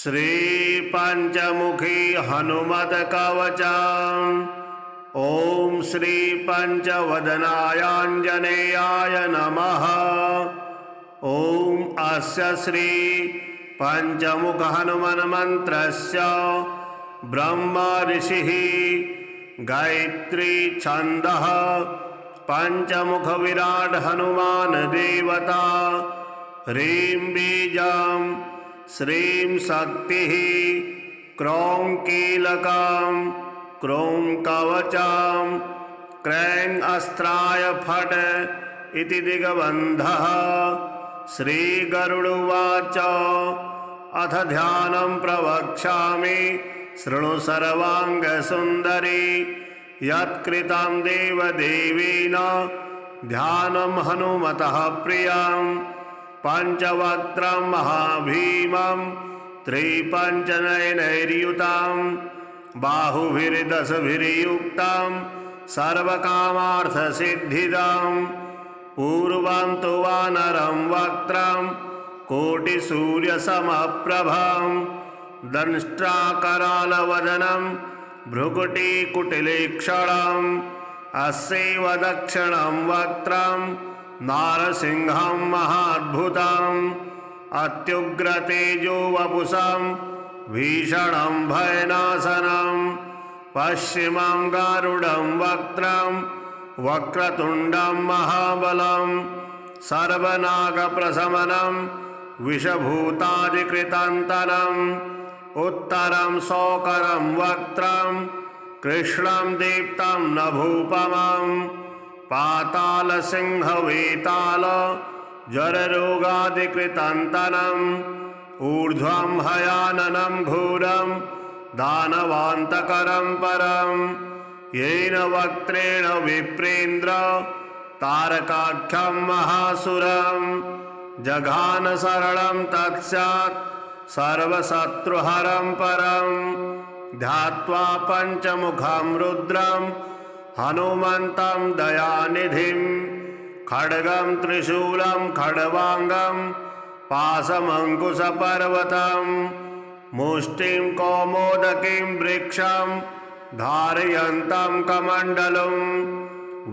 श्री पंचमुखी हनुमत कवचम्। ओम श्री पंचवदनायांजनेयाय नमः। ओम अस्य श्री पंचमुख हनुमन् मंत्रस्य ब्रह्मा ऋषिः गायत्री छन्दः पंचमुख विराट हनुमान देवता। ह्रीं बीजं श्रीं शक्तिः क्रों कीलकं क्रों कवचं क्रैं अस्त्राय फट् इति दिग्बन्धः। श्रीगरुडुवाच अथ ध्यानं प्रवक्ष्यामि शृणु सर्वाङ्गसुन्दरी। यत्कृतं देवदेवेन ध्यानं हनुमतः प्रियं। पंचवक्त्रं महाभीमं त्रिपञ्चनयनैर्युतं बाहुभिर्दशभिर्युक्तं सर्वकामार्थसिद्धिदं। पूर्वं तु वानरं वक्त्रं कोटिसूर्यसमप्रभं दंष्ट्राकरालवदनं भ्रुकुटिकुटिलेक्षणम्। अस्यैव दक्षिणं वक्त्रं नारसिंहं महाद्भुतम् अत्युग्रतेजो वपुषं भीषणं भयनाशनं। पश्चिमं गारुडं वक्त्रं वक्रतुण्डं महाबलं सर्वनागप्रशमनं विषभूतादिकृतान्तरम्। उत्तरं शोकरं वक्त्रं कृष्णं दीप्तं नभूपमं पातालसिंहवेताल जररोगादिकृतान्तरम्। ऊर्ध्वं हयाननं घोरं दानवान्तकरं परं येन वक्त्रेण विप्रेन्द्र तारकाख्यं महासुरं। जघान शरणं तत्स्यात् सर्वशत्रुहरं परं। ध्यात्वा पंचमुखं रुद्रं हनुमन्तं दयानिधिं। खड्गं त्रिशूलं खड्वाङ्गं पाशमङ्कुशपर्वतं मुष्टिं कौमोदकीं वृक्षं धारयन्तं कमण्डलुं।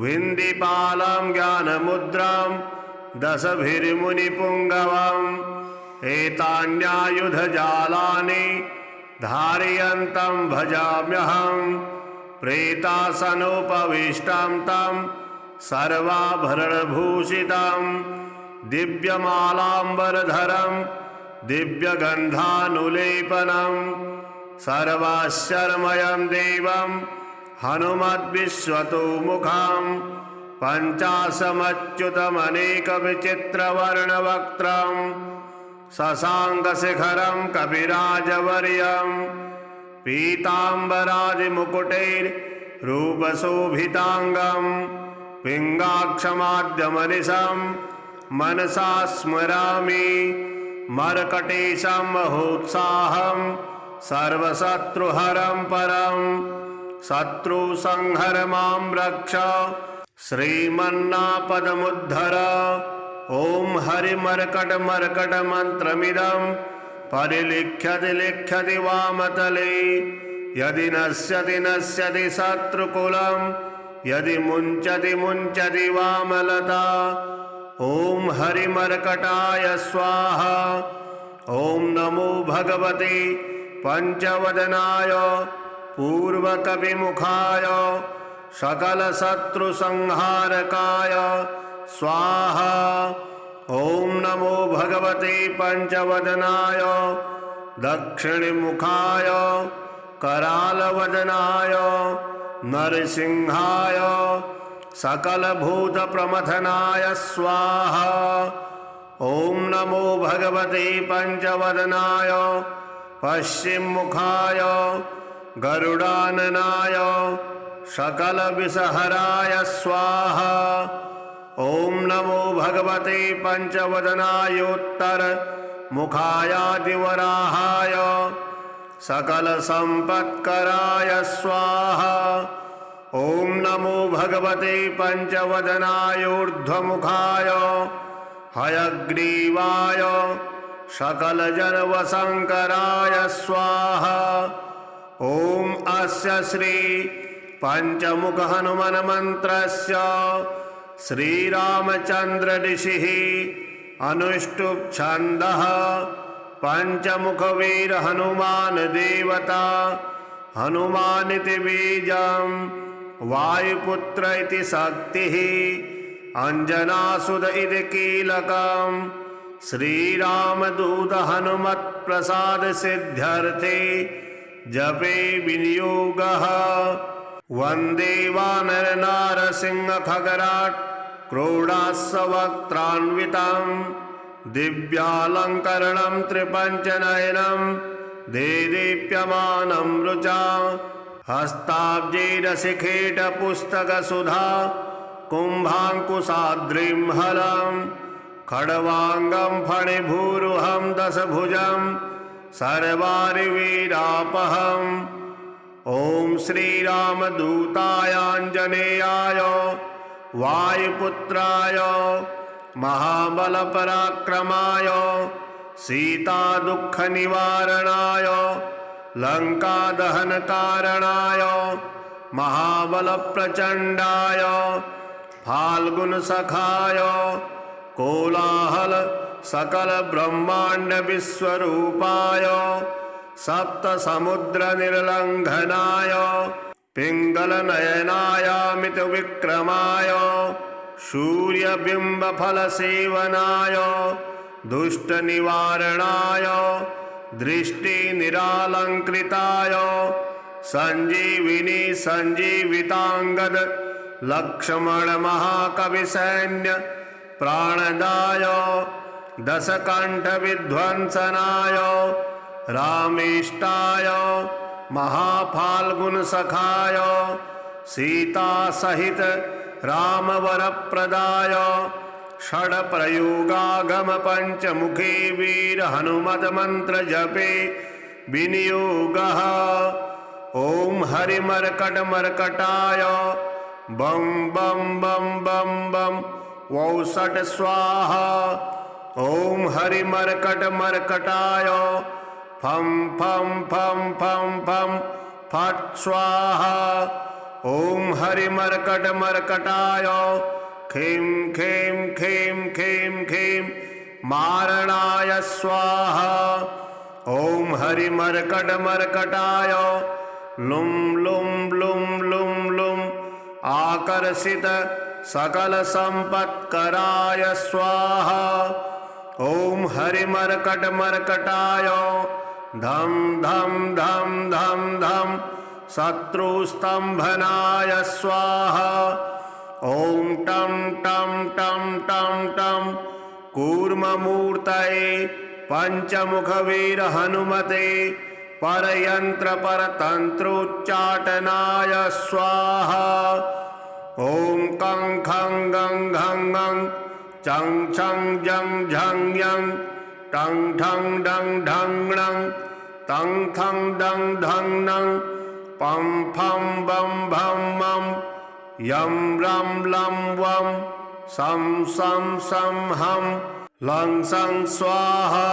विन्दिपालं ज्ञानमुद्रां दशभिर्मुनिपुङ्गवम्। एतान्यायुधजालानि धारयन्तं भजाम्यहं। प्रेतासनोपविष्टं तं सर्वाभरणभूषितं दिव्यमालाम्बरधरं दिव्यगन्धानुलेपनं सर्वाश्चर्यमयं देवं हनुमद्विश्वतोमुखं। पञ्चाशमच्युतमनेकविचित्रवर्णवक्त्रं शशाङ्कशिखरं कविराजवर्यं। पीताम्बरादिमुकुटैर्रूपशोभिताङ्गं पिङ्गाक्षमाद्यमनिशं मनसा स्मरामि। मर्कटेशं महोत्साहं सर्वशत्रुहरं परं। शत्रुसंहर मां रक्ष श्रीमन्नापदमुद्धर। ओम हरिमर्कट मंत्रमिदं परिलिख्यति लिख्यति वामतले। यदि नश्यति शत्रुकुलं यदि मुञ्चति वामलता। ओम हरिमर्कटाय स्वाहा। ओम नमो भगवते पंचवदनाय पूर्वकविमुखाय सकलशत्रुसंहारकाय स्वाहा। ओम नमो भगवते पंचवदनाय दक्षिणमुखाय करालवदनाय नरसिंहाय सकलभूतप्रमथनाय स्वाहा। ओम नमो भगवते पंचवदनाय पश्चिममुखाय गरुडाननाय सकलविषहराय स्वाहा। ओम नमो भगवते पंचवदनायोत्तर मुखायादिवराहाय सकलसम्पत्कराय स्वाहा। ओम नमो भगवते पंचवदनायोर्ध्वमुखाय हयग्रीवाय सकलजनवशंकराय स्वाहा। ॐ अस्य श्री पंचमुख हनुमान मंत्रस्य श्रीरामचंद्र ऋषिः अनुष्टुप् छन्दः पंचमुख वीर हनुमान देवता हनुमानिति बीजं वायुपुत्र इति शक्तिः अंजनासुत इति कीलकम् श्रीरामदूत हनुमत्प्रसाद सिद्ध्यर्थे जपे विनियोगः। वन्दे वानर नारसिंह खगराट् क्रोडास्वक्त्रान्वितं दिव्यालङ्करणं त्रिपञ्चनयनं देदीप्यमानं रुचा हस्ताब्जैरशिखेटपुस्तकसुधा कुम्भाङ्कुशाद्रिं हलं खड्वाङ्गं फणिभूरुहं दशभुजं सर्वारिवीरापहम्। ॐ श्रीरामदूताय आञ्जनेयाय वायुपुत्राय महाबलपराक्रमाय सीतादुःखनिवारणाय लङ्कादहनकारणाय महाबलप्रचण्डाय फाल्गुनसखाय कोलाहल सकल ब्रह्मांड विश्वरूपाय सप्तसमुद्रनिर्लङ्घनाय पिङ्गलनयनायामितविक्रमाय सूर्यबिम्बफलसेवनाय दुष्टनिवारणाय दृष्टिनिरालङ्कृताय सञ्जीविनी सञ्जीविताङ्गद लक्ष्मणमहाकविसैन्य प्राणदाय दशकण्ठविध्वंसनाय रामेष्टाय महाफाल्गुनसखाय सीतासहित रामवरप्रदाय षड्प्रयोगागम पंचमुखे वीर हनुमत मंत्र जपे विनियोगः। ॐ हरिमर्कटमर्कटाय बम बम बम बम बम वौषट स्वाहा। ॐ हरिमर्कटमर्कटाय फं फं फं फं फं फट् स्वाहा। ॐ हरिमर्कटमर्कटाय खीं खीं खीं खीं खीं मारणाय स्वाहा। ॐ हरिमर्कटमर्कटाय लुं लुं लुं लुं लुं आकर्षित सकल संपत्कराय स्वाहा। ॐ हरिमर्कटमर्कटाय धम धम धम धम धम शत्रुस्तंभनाय स्वाहा। ॐ टं टं टं टं टं कूर्ममूर्तये पंचमुखवीर हनुमते परयंत्र परतंत्रोच्चाटनाय स्वाहा। ॐ कं खं गं घं गं चं छं जं झं यं टं ठं डं ढं णं तं थं डं धं नं पं फं बं भं मं यं रं लं वं सं सं सं हं लं सं स्वाहा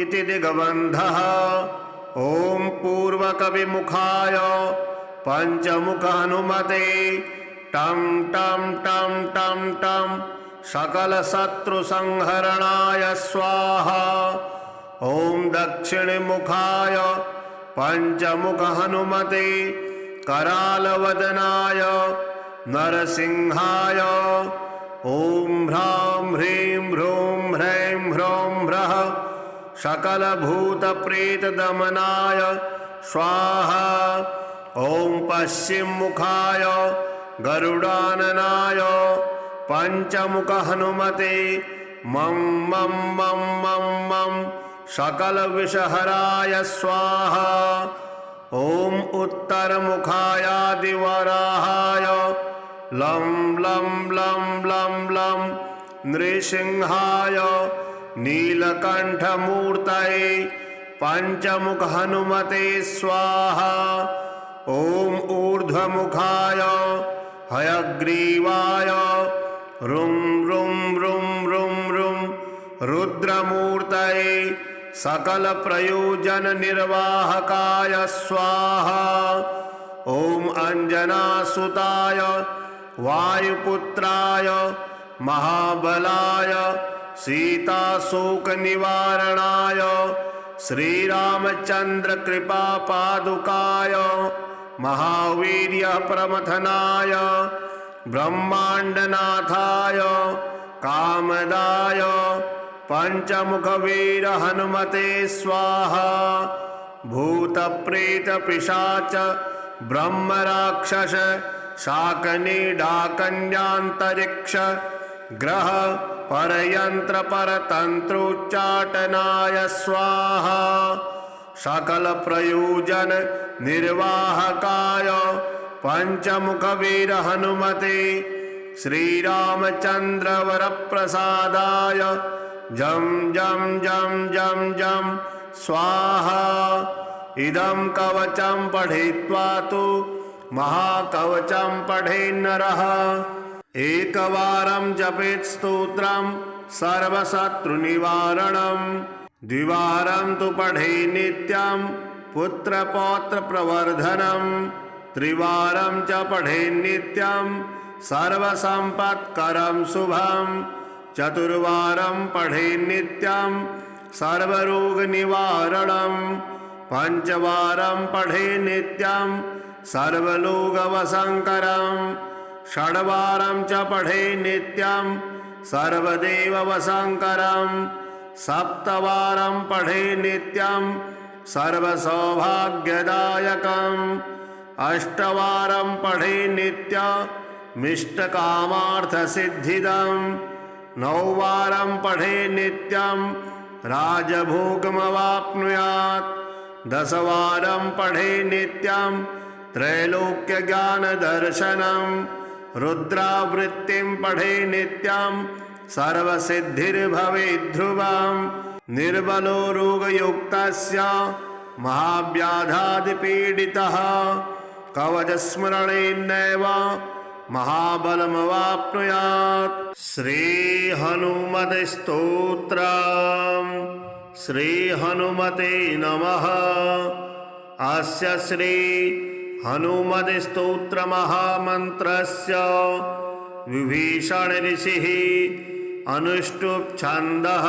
इति दिग्बन्धः। ॐ पूर्वकविमुखाय पंचमुख हनुमते टं टं टं टं टं सकल शत्रु संहरणाय स्वाहा। ॐ दक्षिणमुखाय पंचमुख हनुमते करालवदनाय नरसिंहाय ॐ ह्रां ह्रीं ह्रूं ह्रैं ह्रौं ह्रः सकलभूतप्रेतदमनाय स्वाहा। ॐ पश्चिममुखाय गरुडाननाय पंचमुख हनुमते मं मं मं मं मं सकलविषहराय स्वाहा। ॐ उत्तरमुखायादिवराहाय लं लं लं लं लं नृसिंहाय नीलकंठमूर्तये पंचमुख हनुमते स्वाहा। ॐ ऊर्ध्वमुखाय हयग्रीवाय रुं रुं रुं रुं रुं रुद्रमूर्तये सकल प्रयोजन निर्वाहकाय स्वाहा। ओम अंजनासुताय वायुपुत्राय महाबलाय सीताशोक निवारणाय श्रीरामचंद्र कृपा पादुकाय महावीर्य प्रमथनाय ब्रह्मांडनाथाय कामदाय पंचमुख वीर हनुमते स्वाहा। भूत प्रेत पिशाच ब्रह्म राक्षस शाकनी डाकन्यांतरिक्ष ग्रह परयंत्र परतंत्रोच्चाटनाय स्वाहा। सकल प्रयोजन निर्वाहकाय पंचमुख वीर हनुमते श्रीरामचंद्र वर प्रसादाय जम जम जम जम जम स्वाहा। इदं कवचं पठित्वा तु महाकवचं पठेन्नरः। एकवारं जपेत् स्तोत्रं सर्वशत्रुनिवारणं। द्विवारं तु पठेत् नित्यं पुत्रपौत्रप्रवर्धनं। त्रिवारं च पठेत् नित्यं सर्वसम्पत्करं शुभं। चतुर्वारं पठेत् नित्यं सर्वरोगनिवारणं। पंचवारं पठेत् नित्यं सर्वलोकवशंकरं। षड्वारं च पठेत् नित्यं सर्वदेववशंकरं। सप्तवारं पठेत् नित्यं सर्वसौभाग्यदायकम्। अष्टवारं पठेत् नित्यमिष्टकामार्थसिद्धिदम्। नौवारं पठेत् नित्यं राजभोगमवाप्नुयात्। दशवारं पठेत् नित्यं त्रैलोक्यज्ञानदर्शनं। रुद्रावृत्तिं पठेत् नित्यं सर्वसिद्धिर्भवेद्ध्रुवं। निर्बलो रोगयुक्तस्य महाव्याधादिपीडितः कवचस्मरणेनैव महाबलमवाप्नुयात्। श्रीहनुमत्स्तोत्रम्। श्रीहनुमते नमः। अस्य श्री हनुमत्स्तोत्रमहामन्त्रस्य विभीषण ऋषिः अनुष्टुप् छन्दः।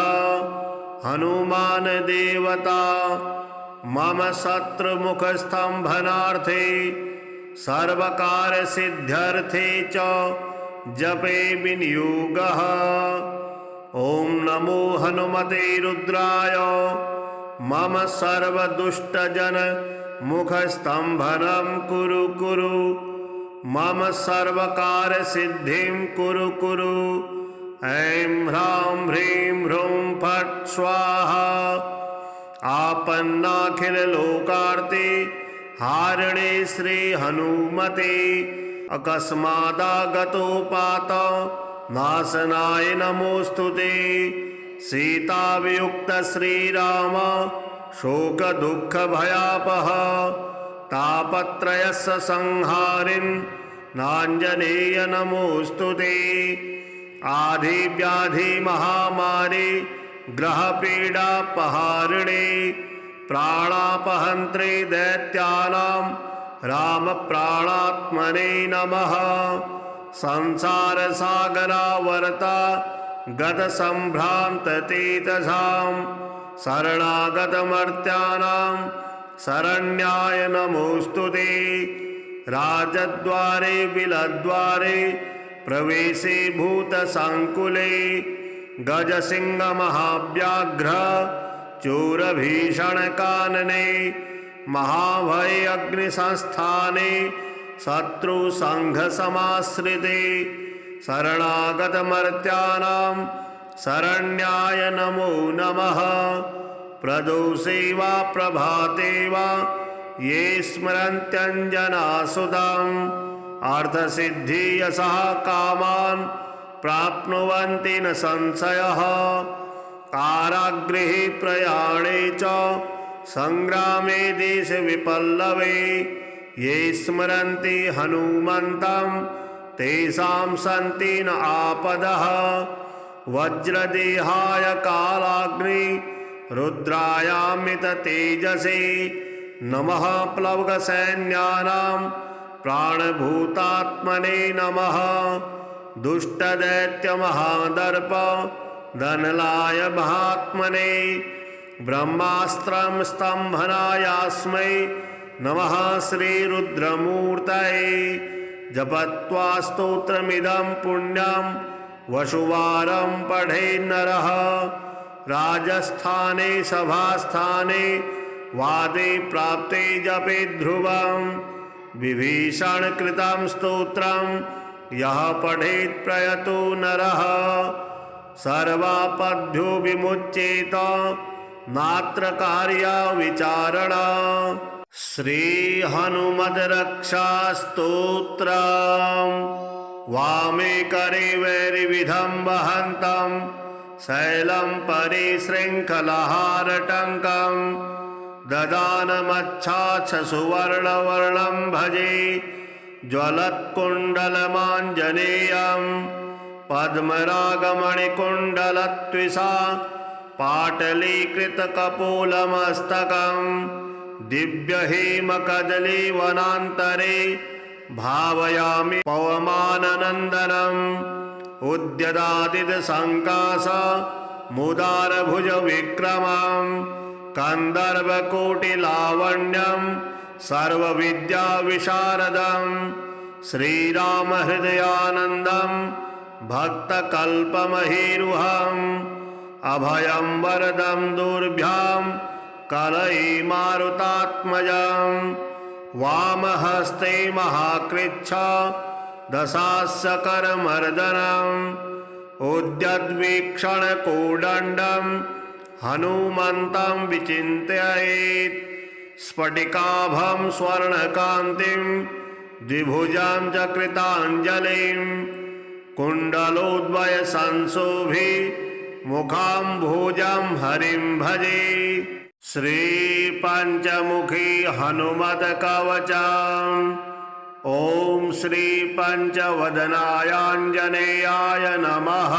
हनुमान देवता मम शत्रुमुखस्तम्भनार्थे सर्वकार्यसिद्ध्यर्थे च जपे विनियोगः। ओम नमो हनुमते रुद्राय मम सर्वदुष्टजन मुखस्तम्भनं कुरु कुरु। मम सर्वकार्यसिद्धिं कुरु कुरु। ऐं ह्रां ह्रीं ह्रूं फट् स्वाहा। आपन्नाखिललोकार्ते हारिणे श्री हनुमते अकस्मादागतोपात नाशनाय नमोस्तुते। सीतावियुक्त श्रीराम शोक दुःख भयापह तापत्रयस्य संहारिन् नाञ्जनेय नमोस्तुते। आधिव्याधि महामारी ग्रहपीडापहारिणे प्राणापहन्त्रे दैत्यानां रामप्राणात्मने नमः। संसारसागरावर्ता गतसम्भ्रान्तचेतसां शरणागतमर्त्यानां शरण्याय नमोस्तुते। राजद्वारे बिलद्वारे प्रवेशे भूतसङ्कुले गजसिंहमहाव्याघ्र चोरभीषणकानने महाभय अग्निसंस्थाने शत्रुसङ्घसमाश्रिते शरणागतमर्त्यानां शरण्याय नमो नमः। प्रदोषे वा प्रभाते वा ये स्मरन्त्यञ्जनासुताम् अर्थसिद्धियशः कामान् प्राप्नुवन्ति न संशयः। कारागृहे प्रयाणे च संग्रामे देशविपल्लवे ये स्मरन्ति हनुमन्तं तेषां सन्ति न आपदः। वज्रदेहाय कालाग्नि रुद्रायामिततेजसे नमः प्लवगसैन्यानां प्राणभूतात्मने नमः दुष्टदैत्यमहादर्प धनलाय महात्मने ब्रह्मास्त्रं स्तम्भनायास्मै नमः श्रीरुद्रमूर्तये जपत्वा स्तोत्रमिदं पुण्यं वसुवारं पठेन्नरः राजस्थाने सभास्थाने वादे प्राप्ते जपे ध्रुवं विभीषणकृतं स्तोत्रं यः पठेत् प्रयतो नरः सर्वापद्भ्यो विमुच्येत नात्र कार्या विचारणा। श्री हनुमद्रक्षास्तोत्रम् वामे करे वैरिविधं वहन्तं शैलं परिशृङ्खलहारटङ्कं ददानमच्छाच्छसुवर्णवर्णं भजे ज्वलत्कुण्डलमाञ्जनेयं पद्मरागमणिकुण्डलत्विषा पाटलीकृतकपोलमस्तकं दिव्यहेमकदलीवनान्तरे भावयामि पवमाननन्दनम् उद्यदादितसङ्काश मुदारभुजविक्रमं कन्दर्पकोटिलावण्यं सर्वविद्याविशारदं श्रीरामहृदयानन्दं भक्तकल्पमहीरुहम् अभयं वरदं दुर्भ्यां कलयीमारुतात्मजं वामहस्ते महाकृच्छ दशास्यकरमर्दनम् उद्यद्वीक्षणकोदण्डं हनुमन्तं विचिन्तयेत् स्फटिकाभं स्वर्णकान्तिं द्विभुजां च कृताञ्जलिं कुण्डलोद्वयसंशोभि मुखाम्भोजं हरिं भजे श्रीपञ्चमुखी हनुमत्कवचम् ॐ श्रीपञ्चवदनायाञ्जनेयाय नमः।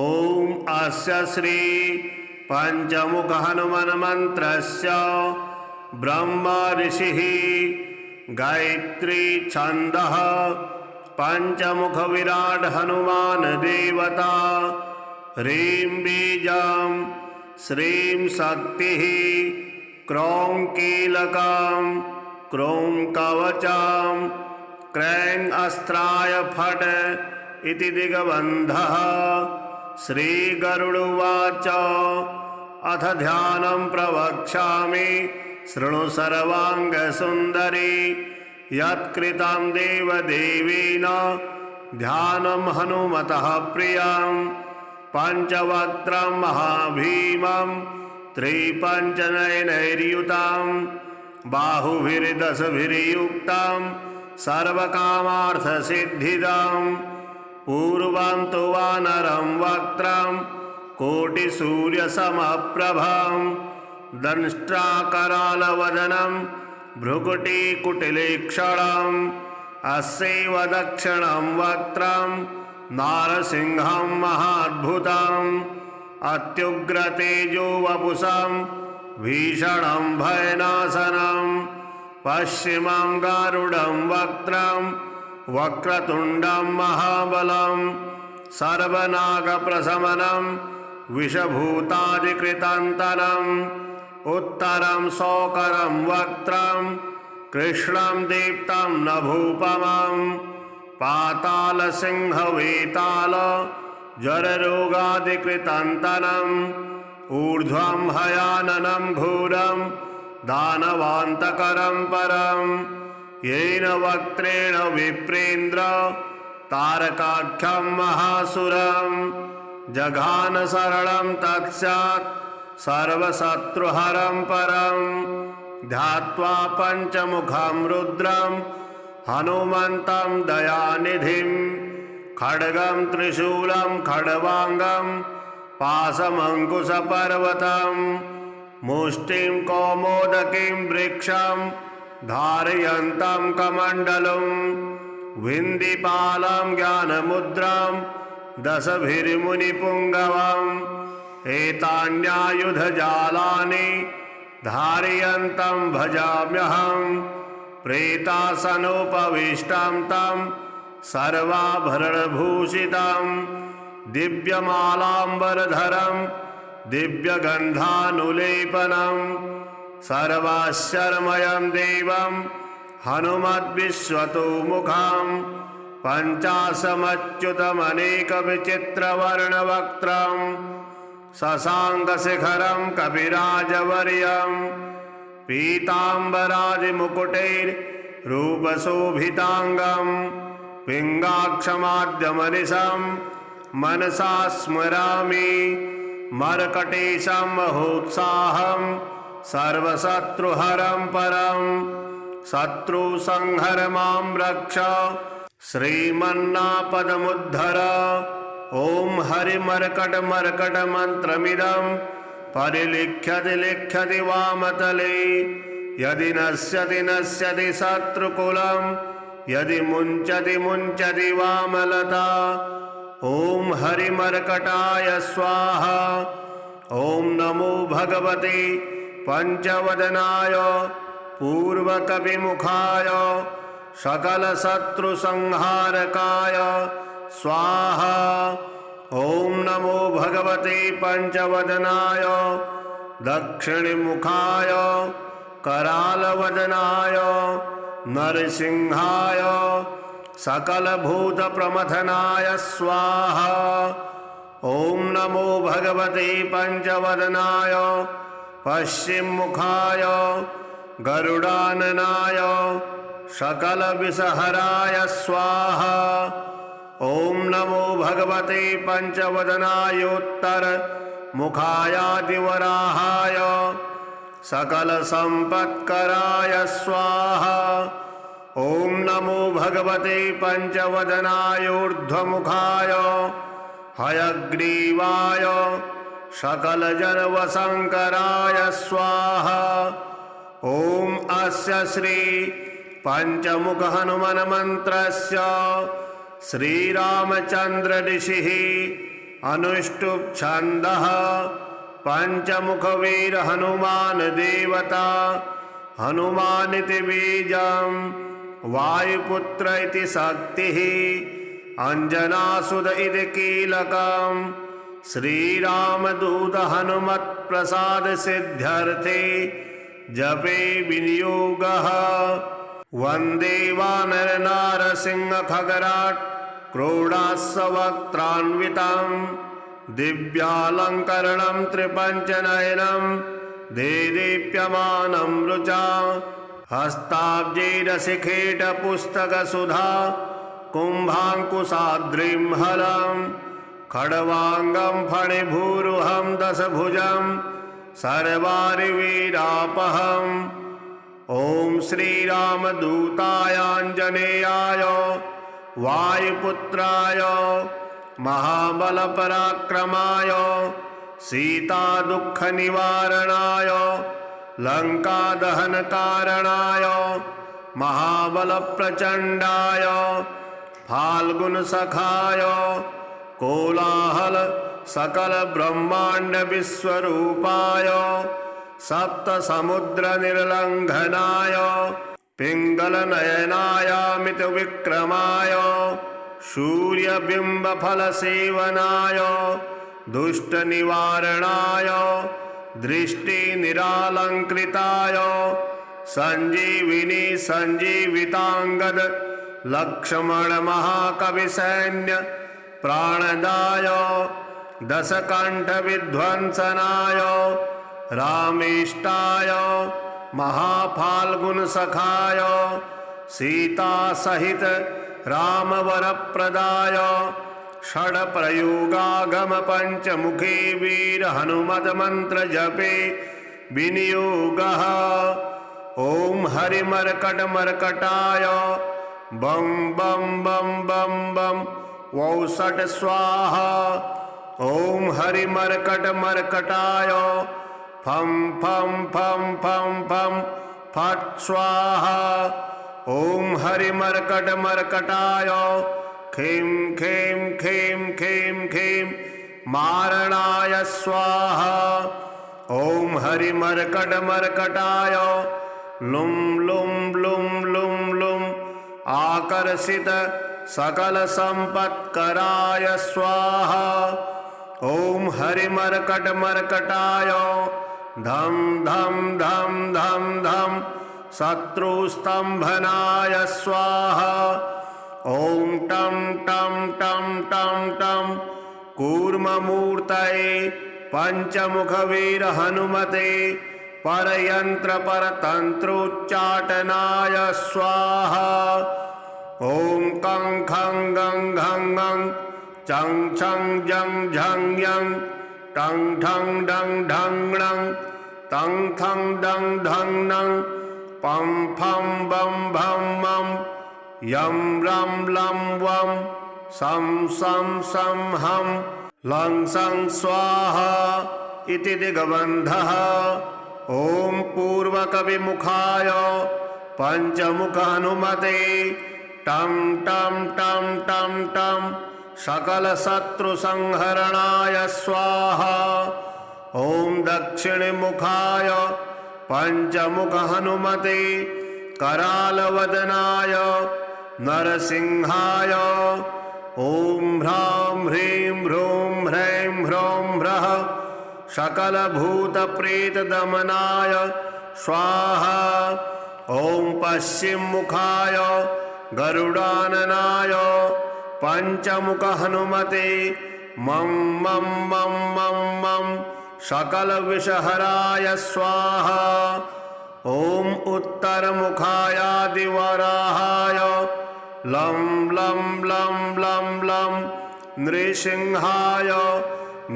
ॐ अस्य श्री पञ्चमुखहनुमन्मन्त्रस्य ब्रह्मा ऋषिः गायत्री छन्दः पञ्चमुखविराट् हनुमान् देवता ह्रीं बीजं श्रीं शक्तिः क्रौं कीलकं क्रों कवचं क्रैं अस्त्राय फट् इति दिग्बन्धः श्रीगरुडुवाच अथ ध्यानं प्रवक्ष्यामि शृणु सर्वाङ्गसुन्दरी यत्कृतं देवदेवेन ध्यानं हनुमतः प्रियं पञ्चवक्त्रं महाभीमं त्रिपञ्चनयनैर्युतं बाहुभिर्दशभिर्युक्तं सर्वकामार्थसिद्धिदं पूर्वं तु वानरं वक्त्रं कोटिसूर्यसमप्रभं दंष्ट्राकरालवदनं भ्रुकुटीकुटिलेक्षणम् अस्यैव दक्षिणं वक्त्रं नारसिंहं महाद्भुतम् अत्युग्रतेजो वपुषं भीषणं भयनाशनं पश्चिमं गारुडं वक्त्रं वक्रतुण्डं महाबलं सर्वनागप्रशमनं विषभूतादिकृतन्तरम् उत्तरं शोकरं वक्त्रं कृष्णं दीप्तं नभूपमं पातालसिंहवेताल जररोगादिकृतन्तरम् ऊर्ध्वं हयाननं घोरं दानवान्तकरं परं येन वक्त्रेण विप्रेन्द्र तारकाख्यं महासुरं जघान शरणं तत्स्यात् सर्वशत्रुहरं परं ध्यात्वा पञ्चमुखं रुद्रं हनुमन्तं दयानिधिं खड्गं त्रिशूलं खड्वाङ्गं पाशमङ्कुशपर्वतं मुष्टिं कौमोदकीं वृक्षं धारयन्तं कमण्डलुं विन्दिपालं ज्ञानमुद्रां दशभिर्मुनिपुङ्गवं एतान्यायुधजालानि धारयन्तं भजाम्यहं प्रेतासनोपविष्टं तं सर्वाभरणभूषितं दिव्यमालाम्बरधरं दिव्यगन्धानुलेपनं सर्वाश्चर्यमयं देवं हनुमद्विश्वतोमुखं पञ्चाशमच्युतमनेकविचित्रवर्णवक्त्रं शशाङ्कशिखरं कविराजवर्यं पीताम्बरादिमुकुटैर्रूपशोभिताङ्गं पिङ्गाक्षमाद्यमनिशं मनसा स्मरामि मर्कटेशं महोत्साहं सर्वशत्रुहरं परं शत्रुसंहर मां रक्ष श्रीमन्नापदमुद्धर। ॐ हरिमर्कटमर्कटमन्त्रमिदं परिलिख्यति लिख्यति वामतले यदि नश्यति नश्यति शत्रुकुलं यदि मुञ्चति मुञ्चति वामलता। ॐ हरिमर्कटाय स्वाहा। ॐ नमो भगवते पंचवदनाय पूर्वकविमुखाय सकलशत्रुसंहारकाय स्वाहा। ॐ नमो भगवते पंचवदनाय दक्षिणमुखाय करालवदनाय नरसिंहाय सकलभूतप्रमथनाय स्वाहा। ॐ नमो भगवते पंचवदनाय पश्चिममुखाय गरुडाननाय सकलविषहराय स्वाहा। ॐ नमो भगवते पंचवदनायोत्तरमुखायादिवराहाय सकलसम्पत्कराय स्वाहा। ॐ नमो भगवते पंचवदनायोर्ध्वमुखाय हयग्रीवाय सकलजनवशङ्कराय स्वाहा। ॐ अस्य श्री पंचमुख हनुमान मंत्रस्य श्रीरामचंद्र ऋषिः अनुष्टुप् छन्दः पंचमुख वीर हनुमान देवता हनुमानिति बीजं वायुपुत्र इति शक्तिः अंजनासुत इति कीलकं श्रीरामदूत हनुमत्प्रसाद सिद्ध्यर्थे जपे विनियोगः। वन्दे वानर नारसिंह खगराट् क्रोडास्वक्त्रान्वितं दिव्यालङ्करणं त्रिपञ्चनयनं देदीप्यमानं रुचा हस्ताब्जैरशिखेटपुस्तकसुधा कुम्भाङ्कुशाद्रिं हलं खड्वाङ्गं फणिभूरुहं दशभुजं सर्वारिवीरापहम्। ॐ श्रीरामदूतायाञ्जनेयाय वायुपुत्राय महाबलपराक्रमाय सीतादुःखनिवारणाय लङ्कादहनकारणाय महाबलप्रचण्डाय फाल्गुनसखाय कोलाहल सकल ब्रह्मांड विश्वरूपाय सप्तसमुद्रनिर्लङ्घनाय पिङ्गलनयनायामितविक्रमाय सूर्यबिम्बफलसेवनाय दुष्टनिवारणाय दृष्टिनिरालङ्कृताय सञ्जीविनी सञ्जीविताङ्गद लक्ष्मणमहाकविसैन्य प्राणदाय दशकण्ठविध्वंसनाय रामेष्टाय महाफाल्गुनसखाय सीतासहित रामवरप्रदाय षड्प्रयोगागम पंचमुखे वीर हनुमन्त्रजपे विनियोगः। ॐ हरिमर्कटमर्कटाय बं बं बं बं बं वौषट स्वाहा। ॐ हरिमर्कटमर्कटाय फं फं फं फं फं फट् स्वाहा। ॐ हरिमर्कटमर्कटाय खीं खीं खीं खीं खीं मारणाय स्वाहा। ॐ हरिमर्कटमर्कटाय लुं लुं लुं लुं लुं आकर्षित सकलसम्पत्कराय स्वाहा। ॐ हरिमर्कटमर्कटाय धं धं धं धं धं शत्रुस्तम्भनाय स्वाहा। ॐ टं टं टं टं टं कूर्ममूर्तये पंचमुखवीर हनुमते परयंत्र परतंत्रोच्चाटनाय स्वाहा। ॐ कं खं गं घं गं चं छं जं झं यं टं ठं डं ढं णं तं थं डं धं नं पं फं बं भं मं यं रं लं वं सं सं सं हं लं सं स्वाहा इति दिग्बन्धः। ॐ पूर्वकविमुखाय पंचमुख हनुमते टं टं टं टं टं सकलशत्रुसंहरणाय स्वाहा। ॐ दक्षिणमुखाय पंचमुख हनुमते करालवदनाय नरसिंहाय ॐ ह्रां ह्रीं ह्रूं ह्रैं ह्रौं ह्रः सकलभूतप्रेतदमनाय स्वाहा। ॐ पश्चिममुखाय गरुडाननाय पंचमुख हनुमते मं मं मं मं मं सकलविषहराय स्वाहा। ॐ उत्तरमुखायादिवराहाय लं लं लं लं लं नृसिंहाय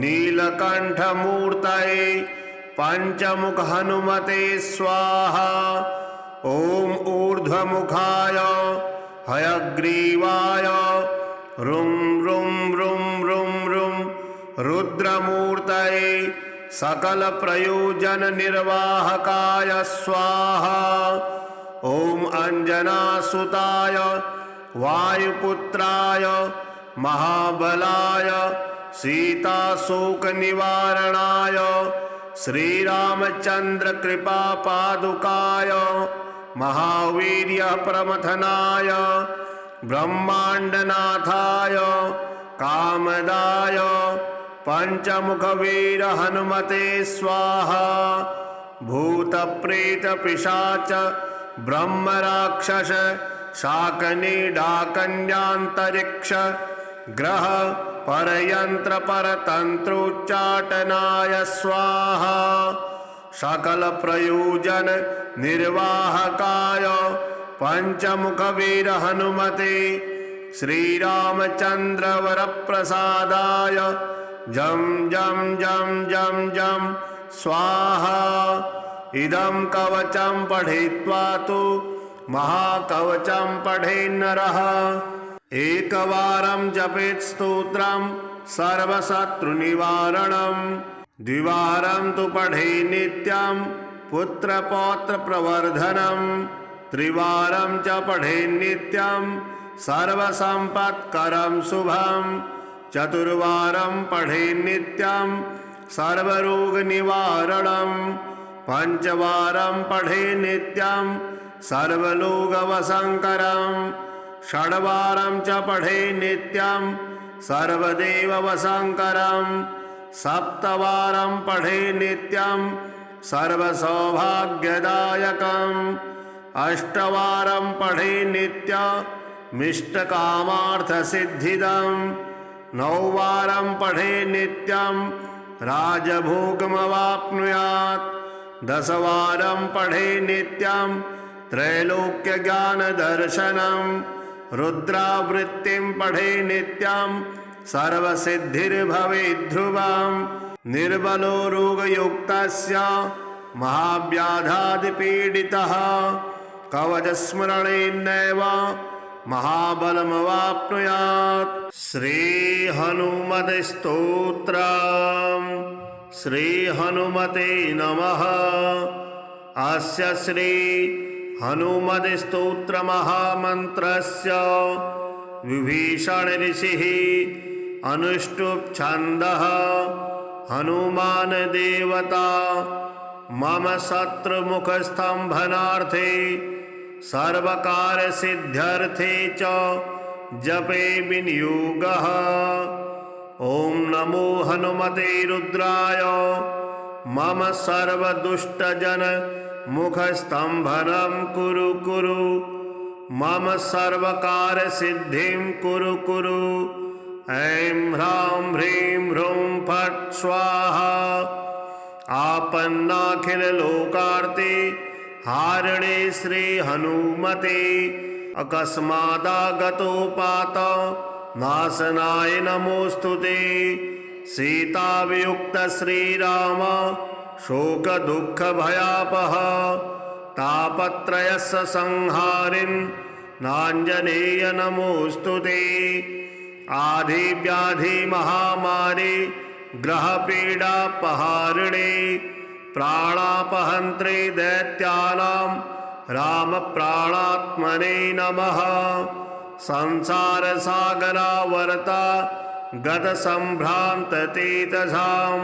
नीलकंठमूर्तये पंचमुख हनुमते स्वाहा। ॐ ऊर्ध्वमुखाय हयग्रीवाय रुं रुं रुं रुं रुं रुद्रमूर्तये सकल प्रयोजन निर्वाहकाय स्वाहा। ॐ अंजनासुताय वायुपुत्राय महाबलाय सीताशोक निवारणाय श्रीरामचंद्र कृपा पादुकाय महावीर्य प्रमथनाय ब्रह्मांडनाथाय कामदाय पंचमुख वीर हनुमते स्वाहा। भूत प्रेत पिशाच ब्रह्म राक्षस शाकनी डाकन्यांतरिक्ष ग्रह परयंत्र परतंत्रोच्चाटनाय स्वाहा। सकल प्रयोजन निर्वाहकाय पंचमुख वीर हनुमते श्रीरामचंद्र वरप्रसादाय जं जं जं जं जं स्वाहा। इदं कवचं पठित्वा तु महाकवचं पठेन्नरः एकवारं जपेत् स्तोत्रं सर्वशत्रुनिवारणं द्विवारं तु पठेत् नित्यं पुत्रपौत्रप्रवर्धनं त्रिवारं च पठेत् नित्यं सर्वसम्पत्करं शुभं चतुर्वारं पठेत् नित्यं सर्वरोगनिवारणं पंचवारं पठेत् नित्यं सर्वलोकवशंकरं षड्वारं च पठेत् नित्यं सर्वदेववशंकरं सप्तवारं पठेत् नित्यं सर्वसौभाग्यदायकम् अष्टवारं पठेत् नित्यमिष्टकामार्थसिद्धिदं नौवारं पठेत् नित्यं राजभोगमवाप्नुयात् दशवारं पठेत् नित्यं त्रैलोक्यज्ञानदर्शनं रुद्रावृत्तिं पठेत् नित्यं सर्वसिद्धिर्भवेत् ध्रुवं निर्बलो रोगयुक्तस्य महाव्याधादिपीडितः कवचस्मरणेनैव महाबलमवाप्नुयात्। श्रीहनुमत्स्तोत्रम् श्रीहनुमते नमः। अस्य श्री हनुमत्स्तोत्रमहामन्त्रस्य विभीषण ऋषिः अनुष्टुप् छन्दः हनुमान देवता मम शत्रुमुखस्तम्भनार्थे सर्वकार सिद्ध्यर्थे च जपे विनियोगः। ॐ नमो हनुमते रुद्राय मम सर्वदुष्टजन मुखस्तम्भनं कुरु कुरु मम सर्वकार सिद्धिं कुरु कुरु। ऐं ह्रां ह्रीं ह्रूं फट् स्वाहा। आपन्नाखिललोकार्ते हारिणे श्री हनुमते अकस्मादागतोपात नाशनाय नमोऽस्तुते। सीतावियुक्त श्रीराम शोकदुःखभयापः तापत्रयस्य संहारिन् नाञ्जनेय नमोऽस्तुते। आधिव्याधि महामारी ग्रहपीडापहारिणे प्राणापहन्त्रे दैत्यानां रामप्राणात्मने नमः। संसारसागरावर्ता गतसम्भ्रान्तचेतसां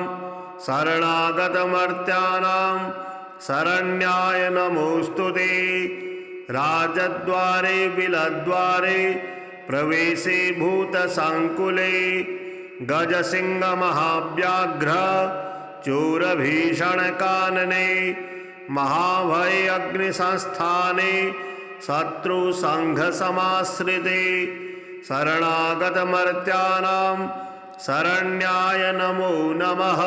शरणागतमर्त्यानां शरण्याय नमोऽस्तुते। राजद्वारे बिलद्वारे प्रवेशे भूतसङ्कुले गजसिंहमहाव्याघ्र चोरभीषणकानने महाभये अग्निसंस्थाने शत्रुसङ्घसमाश्रिते शरणागतमर्त्यानां शरण्याय नमो नमः।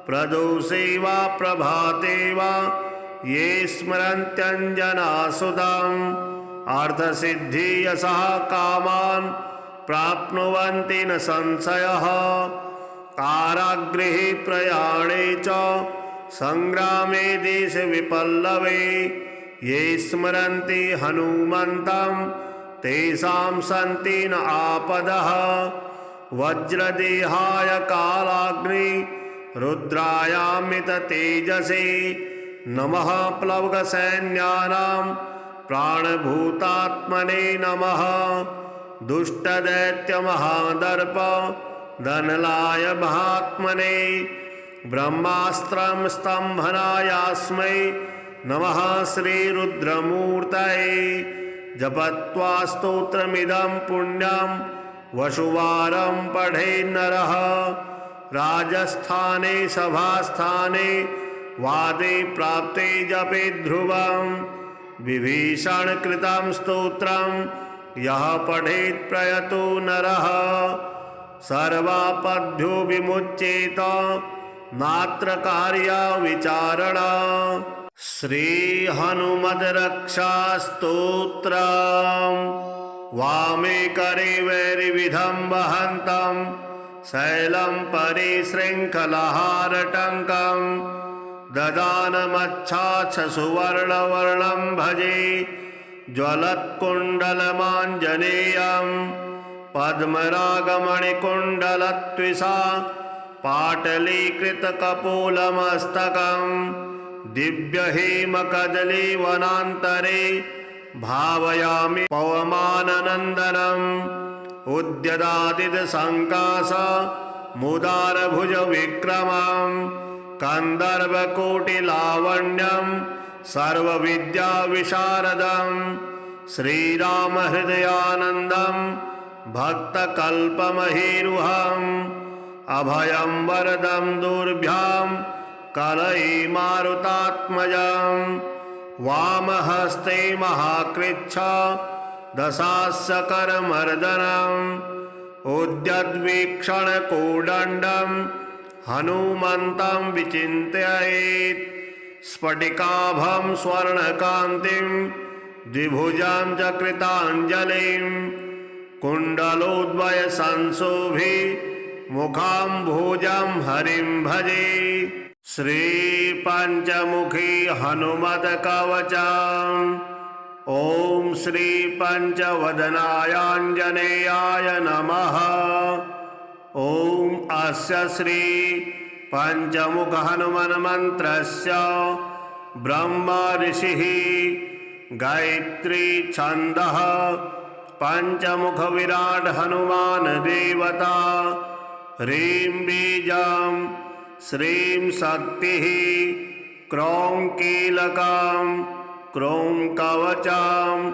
प्रदोषे वा प्रभाते वा ये स्मरन्त्यञ्जनासुतम् अर्थसिद्धियशः कामान् प्राप्नुवन्ति न संशयः। कारागृहे प्रयाणे च संग्रामे देशविपल्लवे ये स्मरन्ति हनुमन्तं तेषां सन्ति न आपदः। वज्रदेहाय कालाग्नि रुद्रायामिततेजसे नमः। प्लवगसैन्यानां प्राणभूतात्मने नमः। दुष्टदैत्यमहादर्प दनलाय महात्मने ब्रह्मास्त्रं स्तम्भनायास्मै नमः। श्रीरुद्रमूर्तये जपत्वा स्तोत्रमिदं पुण्यं वसुवारं पठेन्नरः। राजस्थाने सभास्थाने वादे प्राप्ते जपे ध्रुवं विभीषणकृतं स्तोत्रं यः पठेत् प्रयतो नरः सर्वापद्भ्यो विमुच्येत नात्र कार्या विचारणा। श्री हनुमद्रक्षास्तोत्रम् वामे करे वैरिविधं वहन्तं शैलं परिशृङ्खलहारटङ्कं ददानमच्छाच्छसुवर्णवर्णं भजे ज्वलत्कुण्डलमाञ्जनेयं पद्मरागमणिकुण्डलत्विषा पाटलीकृतकपोलमस्तकं दिव्यहेमकदलीवनान्तरे भावयामि पवमाननन्दनम् उद्यदादितसङ्काश मुदारभुजविक्रमं कन्दर्पकोटिलावण्यं सर्वविद्याविशारदं श्रीरामहृदयानन्दं भक्तकल्पमहीरुहम् अभयं वरदं दुर्भ्यां कलये मारुतात्मजं वामहस्ते महाकृच्छ दशास्यकरमर्दनम् उद्यद्वीक्षणकोदण्डं हनुमन्तं विचिन्तयेत् स्फटिकाभं स्वर्णकान्तिं द्विभुजां च कृताञ्जलिं कुण्डलोद्वयसंशोभि मुखाम्भोजं हरिं भजे। श्रीपञ्चमुखी हनुमत्कवचम् ॐ श्रीपञ्चवदनायाञ्जनेयाय नमः। ॐ अस्य श्री पञ्चमुखहनुमन्मन्त्रस्य ब्रह्मा ऋषिः गायत्री छन्दः पंचमुख विराट हनुमान देवता। ह्रीं बीजं श्रीं शक्तिः क्रौं कीलकं क्रौं कवचं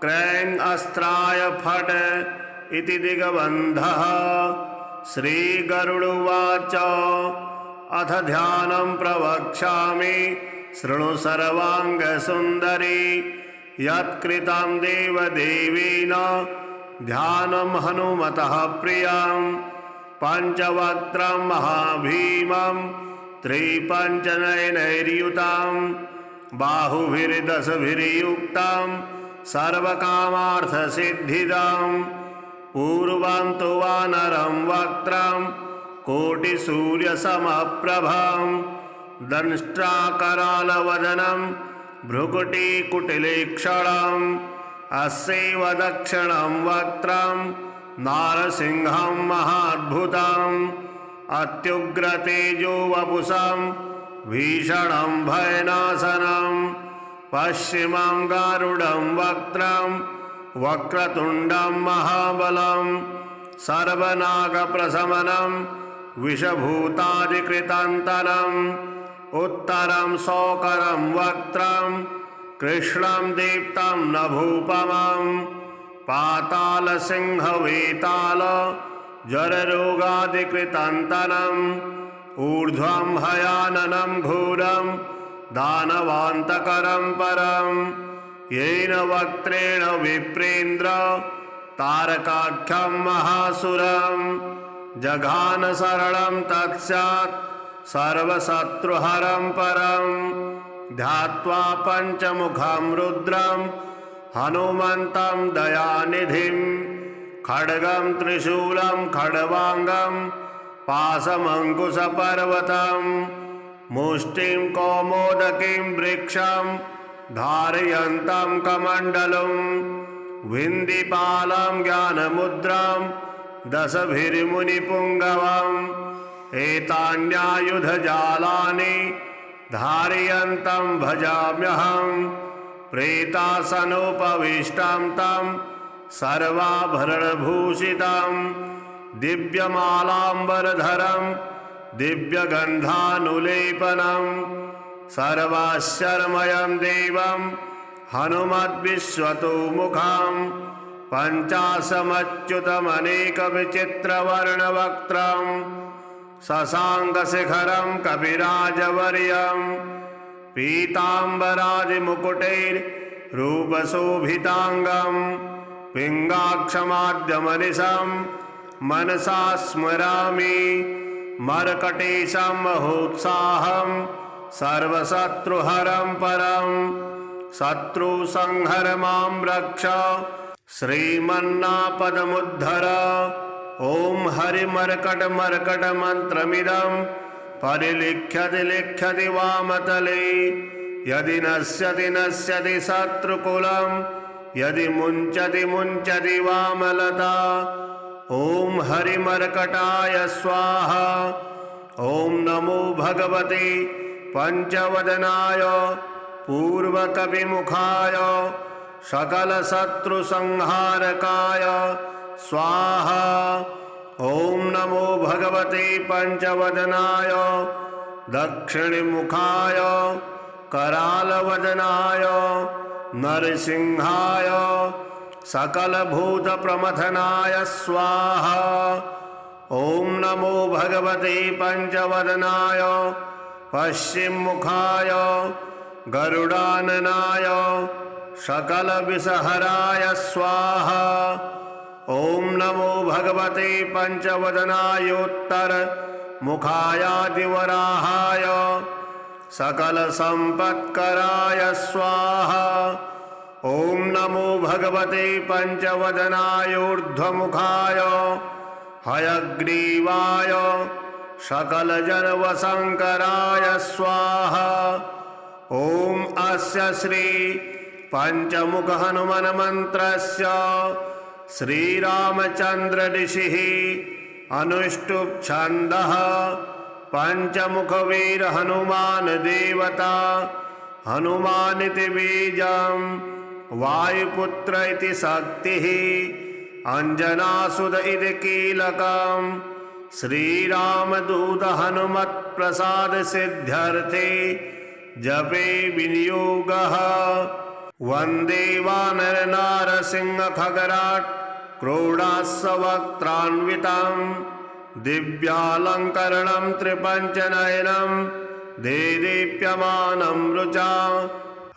क्रैं अस्त्राय फट् इति दिग्बन्धः। श्रीगरुडुवाच अथ ध्यानं प्रवक्ष्यामि शृणु सर्वाङ्गसुन्दरी। यत्कृतं देवदेवेन ध्यानं हनुमतः प्रियं। पञ्चवक्त्रं महाभीमं त्रिपञ्चनयनैर्युतं बाहुभिर्दशभिर्युक्तं सर्वकामार्थसिद्धिदं। पूर्वं तु वानरं वक्त्रं कोटिसूर्यसमप्रभं। दंष्ट्राकरालवदनं भ्रुकुटिकुटिलेक्षणम्। अस्यैव दक्षिणं वक्त्रं नारसिंहं महाद्भुतम्। अत्युग्रतेजो वपुषं भीषणं भयनाशनं। पश्चिमं गारुडं वक्त्रं वक्रतुण्डं महाबलं। सर्वनागप्रशमनं विषभूतादिकृतन्तरम्। उत्तरं शोकरं वक्त्रं कृष्णं दीप्तं नभूपमं। पातालसिंहवेताल जररोगादिकृतन्तरम्। ऊर्ध्वं हयाननं घोरं दानवान्तकरं परं। येन वक्त्रेण विप्रेन्द्र तारकाख्यं महासुरं। जघान शरणं तत्स्यात् सर्वशत्रुहरं परं। ध्यात्वा पञ्चमुखं रुद्रं हनुमन्तं दयानिधिं। खड्गं त्रिशूलं खड्वाङ्गं पाशमङ्कुशपर्वतं। मुष्टिं कौमोदकीं वृक्षं धारयन्तं कमण्डलुं। विन्दिपालं ज्ञानमुद्रां दशभिर्मुनिपुङ्गवम्। एतान्यायुधजालानि धारयन्तं भजाम्यहं। प्रेतासनोपविष्टं तं सर्वाभरणभूषितं। दिव्यमालाम्बरधरं दिव्यगन्धानुलेपनं। सर्वाश्चर्यमयं देवं हनुमद्विश्वतोमुखं। पञ्चाशमच्युतमनेकविचित्रवर्णवक्त्रं। शशाङ्कशिखरं कविराजवर्यं। पीताम्बरादिमुकुटैर्रूपशोभिताङ्गं। पिङ्गाक्षमाद्यमनिशं मनसा स्मरामि। मर्कटेशं महोत्साहं सर्वशत्रुहरं परं। शत्रुसंहर मां रक्ष श्रीमन्नापदमुद्धर। ॐ हरिमर्कटमर्कटमन्त्रमिदं परिलिख्यति लिख्यति वामतले। यदि नश्यति नश्यति शत्रुकुलं यदि मुञ्चति मुञ्चति वामलता। ॐ हरिमर्कटाय स्वाहा। ॐ नमो भगवते पञ्चवदनाय पूर्वकविमुखाय सकलशत्रुसंहारकाय स्वाहा। ॐ नमो भगवते पञ्चवदनाय दक्षिणमुखाय करालवदनाय नरसिंहाय सकलभूतप्रमथनाय स्वाहा। ॐ नमो भगवते पञ्चवदनाय पश्चिममुखाय गरुडाननाय सकलविषहराय स्वाहा। ॐ नमो भगवते पञ्चवदनायोत्तरमुखायादिवराहाय सकलसम्पत्कराय स्वाहा। ॐ नमो भगवते पञ्चवदनायोर्ध्वमुखाय हयग्रीवाय सकलजनवशङ्कराय स्वाहा। ॐ अस्य श्री पञ्चमुख हनुमन्मन्त्रस्य श्रीरामचन्द्र ऋषिः अनुष्टुप् छन्दः पञ्चमुखवीर हनुमान देवता हनुमानिति बीजं वायुपुत्र इति शक्तिः अंजनासुत इति कीलकम् श्रीरामदूत हनुमत्प्रसाद सिद्ध्यर्थे जपे विनियोगः। वन्दे वानर नारसिंह खगराट् क्रोडास्वक्त्रान्वितं दिव्यालङ्करणं त्रिपञ्चनयनं देदीप्यमानं रुचा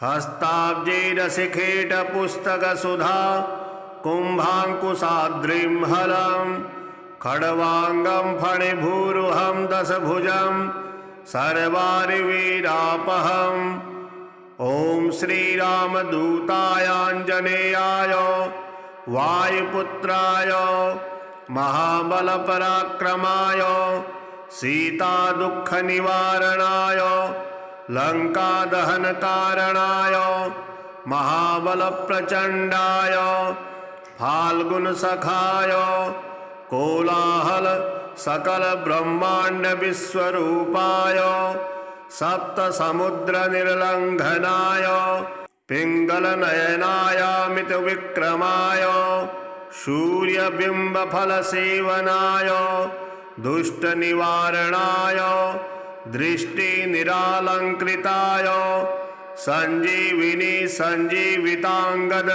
हस्ताब्जैरशिखेटपुस्तकसुधा कुम्भाङ्कुशाद्रिं हलम् खड्वाङ्गं फणिभूरुहं दशभुजं सर्वारिवीरापहम्। ॐ श्रीरामदूताय आञ्जनेयाय वायुपुत्राय महाबलपराक्रमाय सीतादुःखनिवारणाय लङ्कादहनकारणाय महाबलप्रचण्डाय फाल्गुनसखाय कोलाहल सकल ब्रह्मांड विश्वरूपाय सप्तसमुद्रनिर्लङ्घनाय पिङ्गलनयनायामित विक्रमाय सूर्यबिम्बफलसेवनाय दुष्टनिवारणाय दृष्टिनिरालङ्कृताय सञ्जीविनी सञ्जीविताङ्गद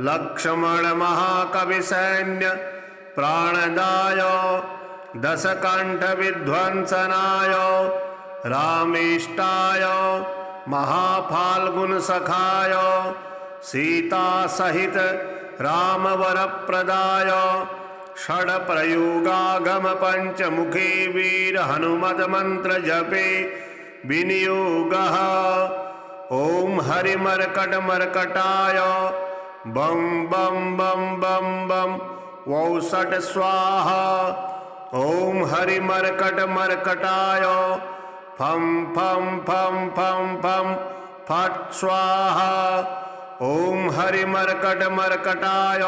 लक्ष्मण महाकविसैन्य प्राणदाय दशकण्ठ विध्वंसनाय रामेष्टाय महाफाल्गुनसखाय सीता सहित रामवरप्रदाय षड्प्रयोगागम पंचमुखी वीर हनुमद मंत्र जपे विनियोगः। ओम हरिमर्कट मर्कटाय बम बम बम बम बम वौसट स्वाहा। ओम हरिमर्कट मर्कटाय फम फम फम फम फम फट स्वाहा। ओम हरिमर्कट मर्कटाय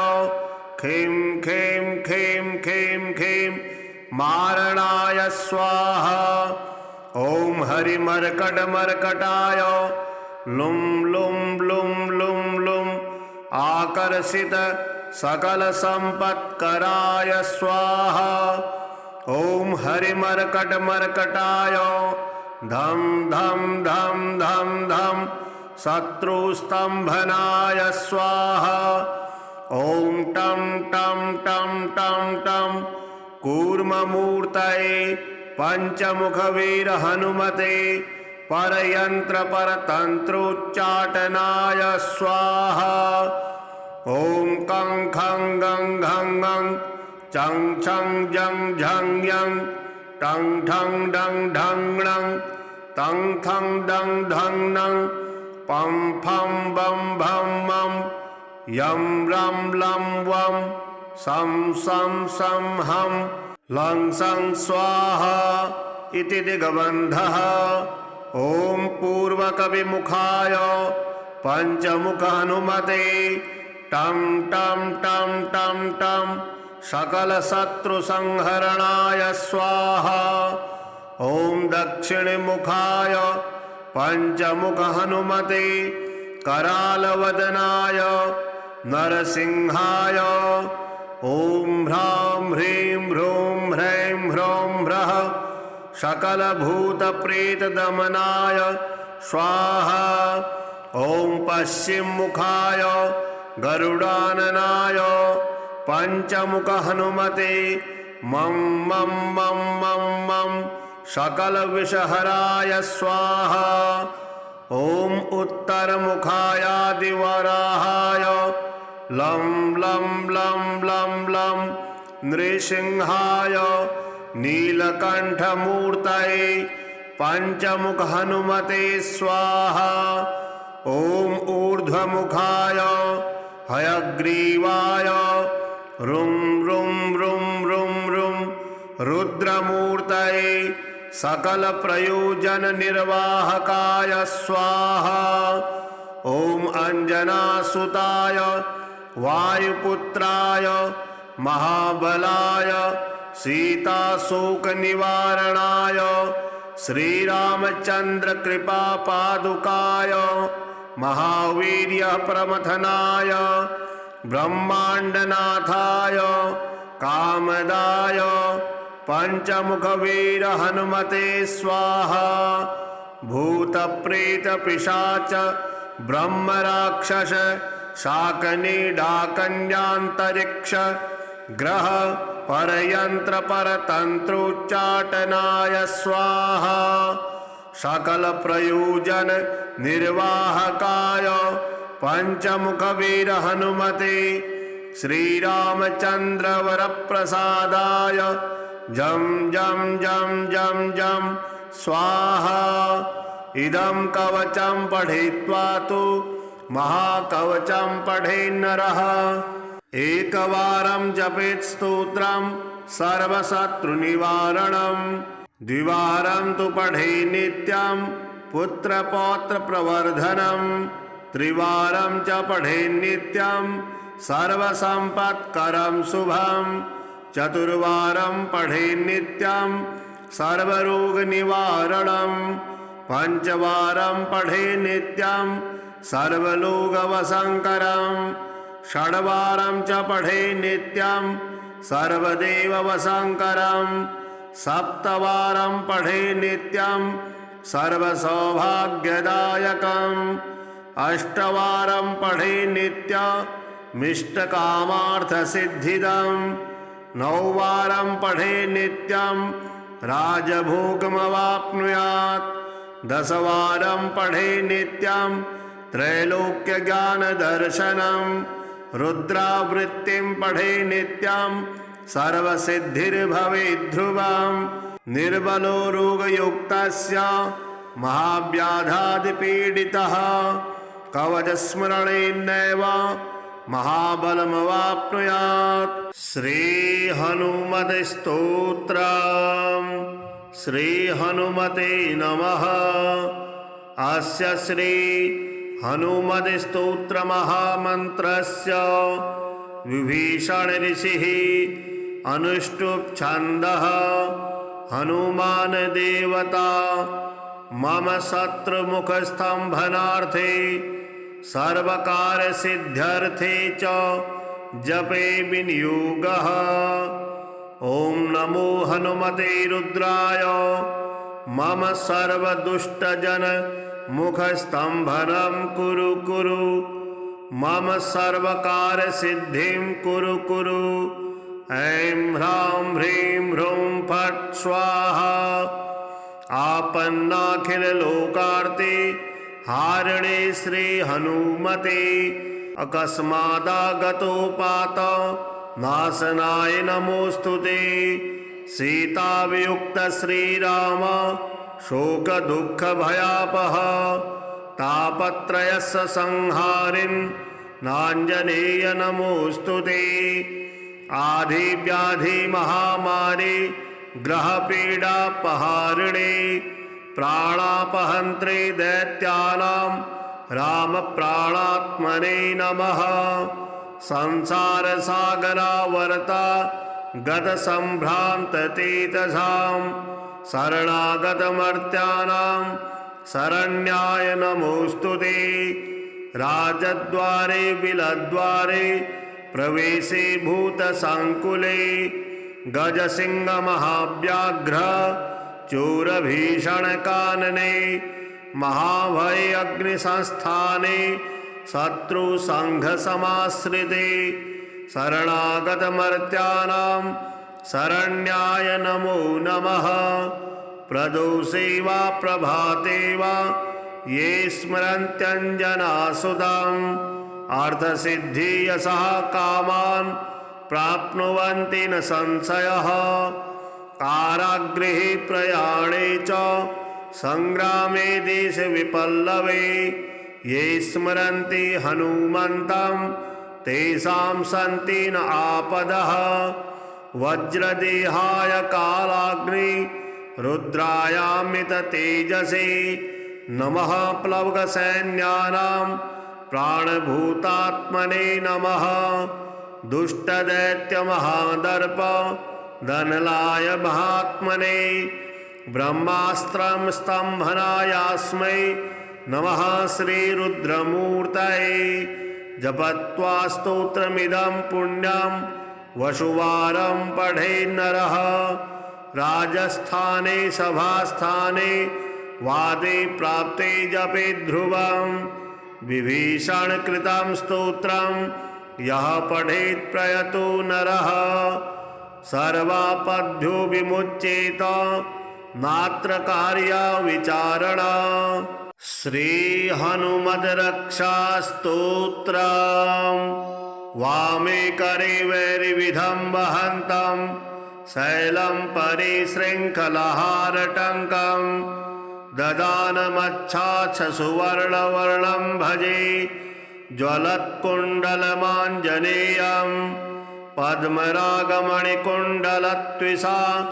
खीं खीं खीं खीं खीं मारणाय स्वाहा। ओम हरिमर्कट मर्कटाय लुं लुं लुं लुं लुं आकर्षित सकल संपत्कराय स्वाहा। ओम हरिमर्कट मर्कटाय धम धम धम धम धम शत्रुस्तंभनाय स्वाहा। ओम टम टम टम टम टम कूर्ममूर्तये पंचमुखवीर हनुमते परयंत्र परतंत्रोच्चाटनाय स्वाहा। ओम कं खं गं घं गं चं छं जं झं यं टं ठं डं ढं णं तं थं डं धं नं पं फं बं भं मं यं रं लं वं सं सं सं हं लं सं स्वाहा इति दिग्बन्धः। ओम पूर्वकविमुखाय पंचमुख हनुमते टं टं टं टं टं सकल शत्रु संहरणाय स्वाहा। ओम दक्षिणमुखाय पंचमुख हनुमते करालवदनाय नरसिंहाय ओम ह्रां ह्रीं ह्रूं ह्रैं ह्रौं ह्रः सकल भूत प्रेत दमनाय स्वाहा। ओम पश्चिम मुखाय गरुडाननाय पंचमुख हनुमते मं मं मं मं मं सकल विषहराय स्वाहा। ओम उत्तर मुखायादिवराहाय लं लं लं लं लं नृसिंहाय नीलकंठमूर्तये पंचमुख हनुमते स्वाहा। ओम ऊर्ध्वमुखाय हयग्रीवाय रुं रुं रुं रुं रुं रुद्रमूर्तये सकल प्रयोजन निर्वाहकाय स्वाहा। ओम अंजनासुताय वायुपुत्राय महाबलाय सीताशोक निवारणाय श्रीरामचंद्र कृपा पादुकाय महावीर्यः प्रमथनाय ब्रह्माण्डनाथाय कामदाय पंचमुखवीर हनुमते स्वाहा। भूतप्रेतपिशाच ब्रह्मराक्षस शाकनिडाकन्यान्तरिक्ष ग्रह परयंत्र परतंत्रोच्चाटनाय स्वाहा। सकल प्रयोजन निर्वाहकाय पंचमुखवीर हनुमते श्रीरामचंद्र वरप्रसादाय जं जं जं जं जं स्वाहा। इदं कवचं पठित्वा तु महाकवचं पठेन्नरः। एकवारं जपेत् स्तोत्रं सर्वशत्रुनिवारणं। द्विवारं तु पठे नित्यं पुत्रपौत्रप्रवर्धनं। त्रिवारं च पठे नित्यं सर्वसम्पत्करं शुभं। चतुर्वारं पठे नित्यं सर्वरोगनिवारणं। पंचवारं पठे नित्यं सर्वलोकवशङ्करं। षड्वारं च पठे नित्यं सर्वदेववशङ्करं। सप्तवारं पठे नित्यं सर्वसौभाग्यदायकम्। अष्टवारं पठे नित्यमिष्टकामार्थसिद्धिदम्। नौवारं पठे नित्यं राजभोगमवाप्नुयात्। दशवारं पठे नित्यं त्रैलोक्यज्ञानदर्शनं। रुद्रावृत्तिं पठे नित्यं सर्वसिद्धिर्भवेद्ध्रुवं। निर्बलो रोगयुक्तस्य महाव्याधादिपीडितः कवचस्मरणेनैव महाबलमवाप्नुयात्। श्रीहनुमत्स्तोत्रम्। श्रीहनुमते नमः। अस्य श्री हनुमत्स्तोत्रमहामन्त्रस्य विभीषण ऋषिः अनुष्टुप् छन्दः। हनुमान देवता मम शत्रुमुखस्तम्भनार्थे सर्वकारसिद्ध्यर्थे च जपे विनियोगः। ॐ नमो हनुमते रुद्राय मम सर्वदुष्टजन मुखस्तम्भनं कुरु कुरु। मम सर्वकारसिद्धिं कुरु कुरु। ऐं ह्रां ह्रीं ह्रूं फट् स्वाहा। आपन्नाखिललोकार्ते हारिणे श्रीहनुमते अकस्मादागतोपात नाशनाय नमोऽस्तुते। सीतावियुक्त श्रीराम शोकदुःखभयापः तापत्रयस्य संहारिन् नाञ्जनेय नमोऽस्तुते। आधिव्याधि महामारी ग्रहपीडापहारिणे प्राणापहन्त्रे दैत्यानां रामप्राणात्मने नमः। संसारसागरावर्ता गतसम्भ्रान्तचेतसां शरणागतमर्त्यानां शरण्याय नमोऽस्तुते। राजद्वारे बिलद्वारे प्रवेशे भूतसङ्कुले गजसिंहमहाव्याघ्र चोरभीषणकानने महाभय अग्निसंस्थाने शत्रुसङ्घसमाश्रिते शरणागतमर्त्यानां शरण्याय नमो नमः। प्रदोषे वा प्रभाते वा ये स्मरन्त्यञ्जनासुताम् अर्थसिद्धियशः कामान् प्राप्नुवन्ति न संशयः। कारागृहे प्रयाणे च संग्रामे देशविपल्लवे ये स्मरन्ति हनुमन्तं तेषां सन्ति न आपदः। वज्रदेहाय कालाग्नि रुद्रायामिततेजसे नमः। प्लवगसैन्यानां प्राणभूतात्मने नमः। दुष्टदैत्यमहादर्प धनलाय महात्मने ब्रह्मास्त्रं स्तम्भनायास्मै नमः श्रीरुद्रमूर्तये। जपत्वा स्तोत्रमिदं पुण्यं वसुवारं पठेन्नरः। राजस्थाने सभास्थाने वादे प्राप्ते जपे ध्रुवं। विभीषणकृतं स्तोत्रं यः पठेत् प्रयतो नरः। सर्वापद्भ्यो विमुच्येत नात्र कार्या विचारणा। श्री हनुमद्रक्षास्तोत्रम्। वामे करे वैरिविधं वहन्तं शैलं परे शृङ्खलहारटङ्कं। ददानमच्छाच्छसुवर्णवर्णं भजे ज्वलत्कुण्डलमाञ्जनेयं। पद्मरागमणिकुण्डलत्विषा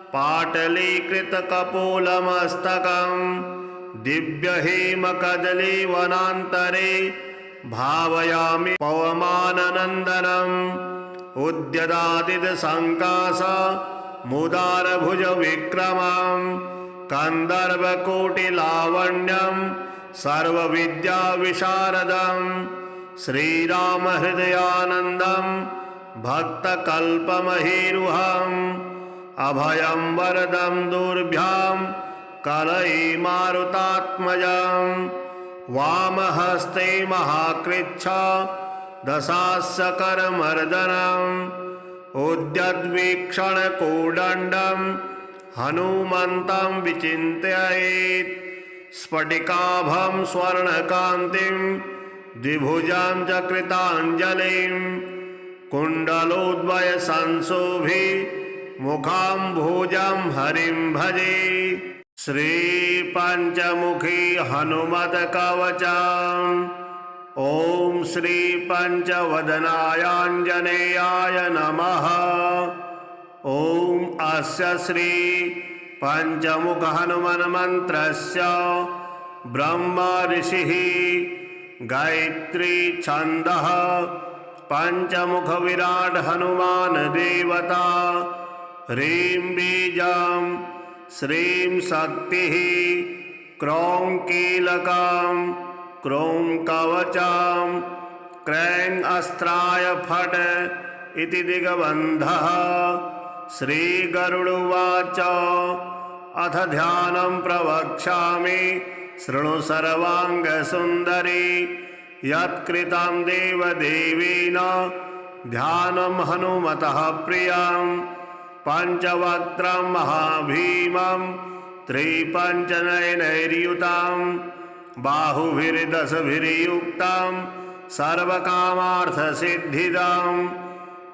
पाटलीकृतकपोलमस्तकं। दिव्यहेमकदलीवनान्तरे भावयामि पवमाननन्दनम्। उद्यदादितसङ्काश मुदारभुजविक्रमं। कन्दर्पकोटिलावण्यं सर्वविद्याविशारदं। श्रीरामहृदयानन्दं भक्तकल्पमहीरुहम्। अभयं वरदं दुर्भ्यां कलये मारुतात्मजं। वामहस्ते महाकृच्छ दशास्यकरमर्दनम्। उद्यद्वीक्षणकोदण्डं हनुमन्तं विचिन्तयेत्। स्फटिकाभं स्वर्णकान्तिं द्विभुजां च कृताञ्जलिं। कुण्डलोद्वयसंशोभि मुखाम्भोजं हरिं भजे। श्रीपञ्चमुखी हनुमत्कवचम्। ॐ श्रीपञ्चवदनायाञ्जनेयाय नमः। ॐ अस्य श्री पञ्चमुखहनुमन्मन्त्रस्य ब्रह्मा ऋषिः गायत्री छन्दः पञ्चमुखविराट् हनुमान् देवता। ह्रीं बीजं श्रीं शक्तिः क्रौं कीलकं क्रों कवचं क्रैं अस्त्राय फट् इति दिग्बन्धः। श्रीगरुडुवाच अथ ध्यानं प्रवक्ष्यामि शृणु सर्वाङ्गसुन्दरी। यत्कृतं देवदेवेन ध्यानं हनुमतः प्रियं। पञ्चवक्त्रं महाभीमं त्रिपञ्चनयनैर्युतं। बाहुभिर्दशभिर्युक्तं सर्वकामार्थसिद्धिदं।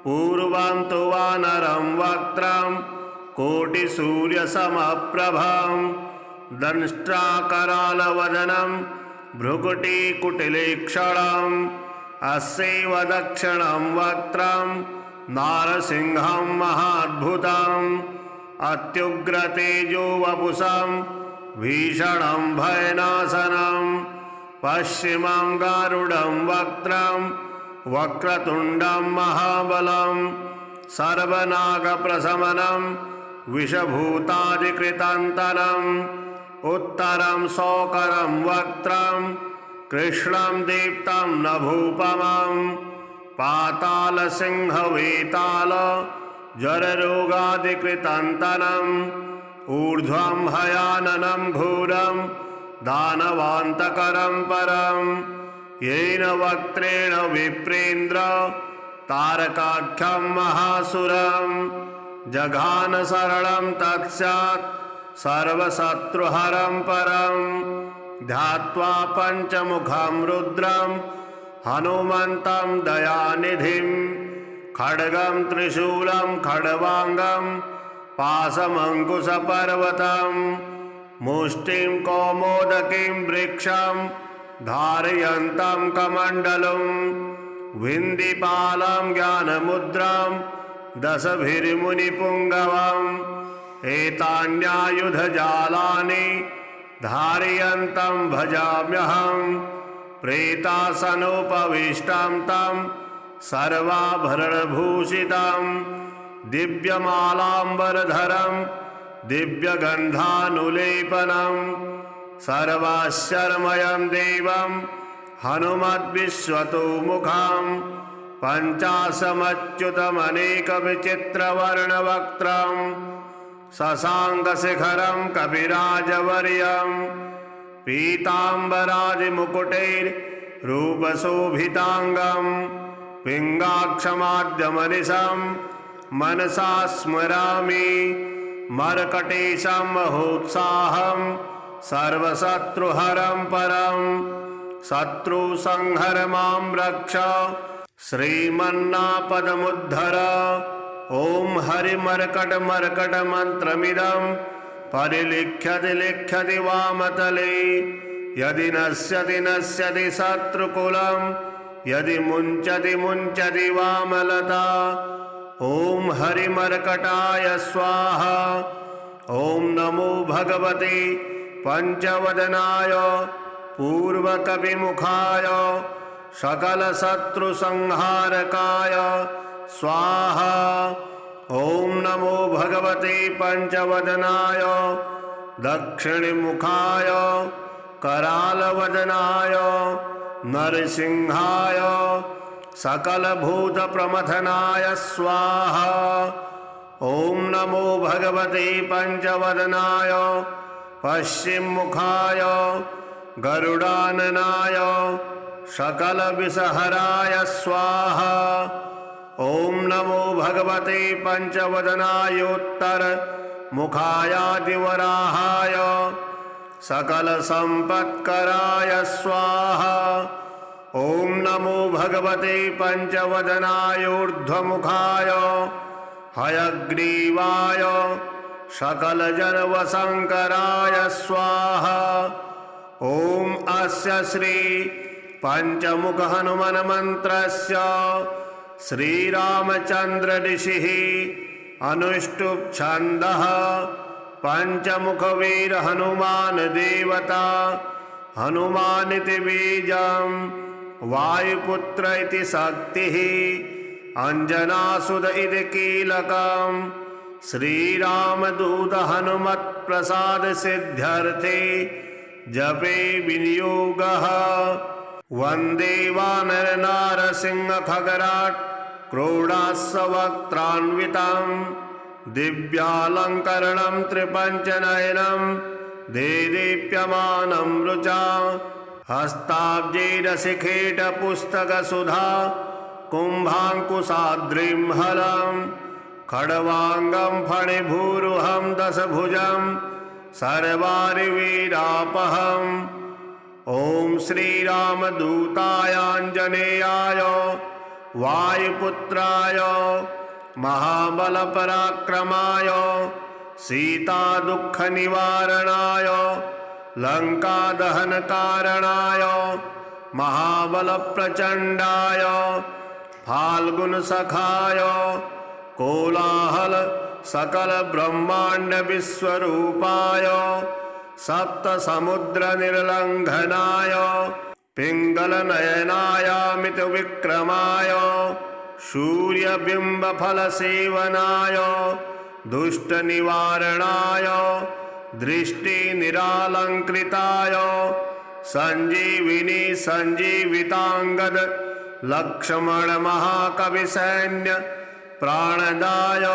पूर्वं तु वानरं वक्त्रं कोटिसूर्यसमप्रभं। दंष्ट्राकरालवदनं भ्रुकुटिकुटिलेक्षणम्। अस्यैव दक्षिणं वक्त्रं नारसिंहं महाद्भुतम्। अत्युग्रतेजो वपुषं भीषणं भयनाशनं। पश्चिमं गारुडं वक्त्रं वक्रतुण्डं महाबलं। सर्वनागप्रशमनं विषभूतादिकृतन्तरम्। उत्तरं शोकरं वक्त्रं कृष्णं दीप्तं नभूपमं। पातालसिंहवेताल जररोगादिकृतन्तरम्। ऊर्ध्वं हयाननं घोरं दानवान्तकरं परम्। येन वक्त्रेण विप्रेन्द्र तारकाख्यं महासुरं। जघान शरणं तत्स्यात् सर्वशत्रुहरं परं। ध्यात्वा पञ्चमुखं रुद्रं हनुमन्तं दयानिधिं। खड्गं त्रिशूलं खड्वाङ्गं पाशमङ्कुशपर्वतं। मुष्टिं कौमोदकीं वृक्षं धारयन्तं कमण्डलुं। विन्दिपालं ज्ञानमुद्रां दशभिर्मुनिपुङ्गवम्। एतान्यायुधजालानि धारयन्तं भजाम्यहम्। प्रेतासनोपविष्टं तं सर्वाभरणभूषितं। दिव्यमालाम्बरधरं दिव्यगन्धानुलेपनं। सर्वशर्मयं देवं हनुमद्विश्वतो मुखं पञ्चाशमच्युतमनेकविचित्रवर्णवक्त्रं शशाङ्कशिखरं कविराजवर्यं पीताम्बरादिमुकुटैर्रूपशोभिताङ्गं पिङ्गाक्षमाद्यमनिशं मनसा स्मरामि मर्कटेशं महोत्साहं सर्वशत्रुहरं परं शत्रुसंहर मां रक्ष श्रीमन्नापदमुद्धर। ॐ हरिमर्कटमर्कटमन्त्रमिदं परिलिख्यति लिख्यति वामतले यदि नश्यति नश्यति शत्रुकुलं यदि मुञ्चति मुञ्चति वामलता। ॐ हरिमर्कटाय स्वाहा। ॐ नमो भगवते पंचवदनाय पूर्वकविमुखाय सकलशत्रुसंहारकाय स्वाहा। ॐ नमो भगवते पंचवदनाय दक्षिणमुखाय करालवदनाय नरसिंहाय सकलभूतप्रमथनाय स्वाहा। ॐ नमो भगवते पंचवदनाय पश्चिममुखाय गरुडाननाय सकलविषहराय स्वाहा। ॐ नमो भगवते पंचवदनायोत्तरमुखायादिवराहाय सकलसम्पत्कराय स्वाहा। ॐ नमो भगवते पंचवदनायोर्ध्वमुखाय हयग्रीवाय सकलजनवशङ्कराय स्वाहा। ॐ अस्य श्री पंचमुख हनुमन मंत्रस्य श्रीरामचंद्र ऋषिः अनुष्टुप् छन्दः पंचमुख वीर हनुमान देवता हनुमानिति बीजं वायुपुत्र इति शक्तिः अंजनासुत इति कीलकं श्रीरामदूत हनुमत्प्रसाद सिद्ध्यर्थे जपे विनियोगः। वन्दे वानर नारसिंह खगराट् क्रोडास्वक्त्रान्वितं दिव्यालङ्करणं त्रिपञ्चनयनं देदीप्यमानं रुचा हस्ताब्जैरशिखेटपुस्तकसुधा कुम्भाङ्कुशाद्रिं हलं खड्वाङ्गं फणिभूरुहं दशभुजं सर्वारिवीरापहम्। ॐ श्रीरामदूतायाञ्जनेयाय वायुपुत्राय महाबलपराक्रमाय सीतादुःखनिवारणाय लङ्कादहनकारणाय महाबलप्रचण्डाय फाल्गुनसखाय कोलाहल सकल ब्रह्मांड विश्वरूपाय सप्तसमुद्रनिर्लङ्घनाय पिङ्गलनयनायामितविक्रमाय सूर्यबिम्बफलसेवनाय दुष्टनिवारणाय दृष्टिनिरालङ्कृताय सञ्जीविनी सञ्जीविताङ्गद लक्ष्मणमहाकविसैन्य प्राणदाय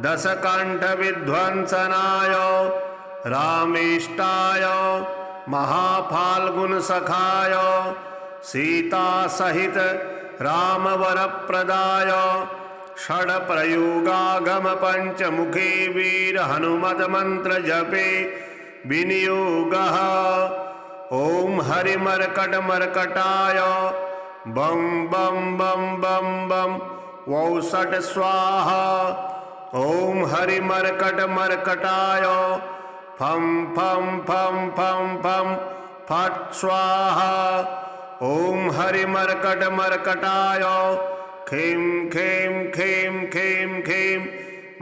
दशकण्ठविध्वंसनाय रामेष्टाय महाफाल्गुनसखाय सीतासहित रामवरप्रदाय षड्प्रयोगागम पंचमुखे वीर हनुमद्मन्त्र जपे विनियोगः। ॐ हरिमर्कटमर्कटाय बं बं बं बं बं वौषट स्वाहा। ॐ हरिमर्कटमर्कटाय फं फं फं फं फं फट् स्वाहा। ॐ हरिमर्कटमर्कटाय खीं खीं खीं खीं खीं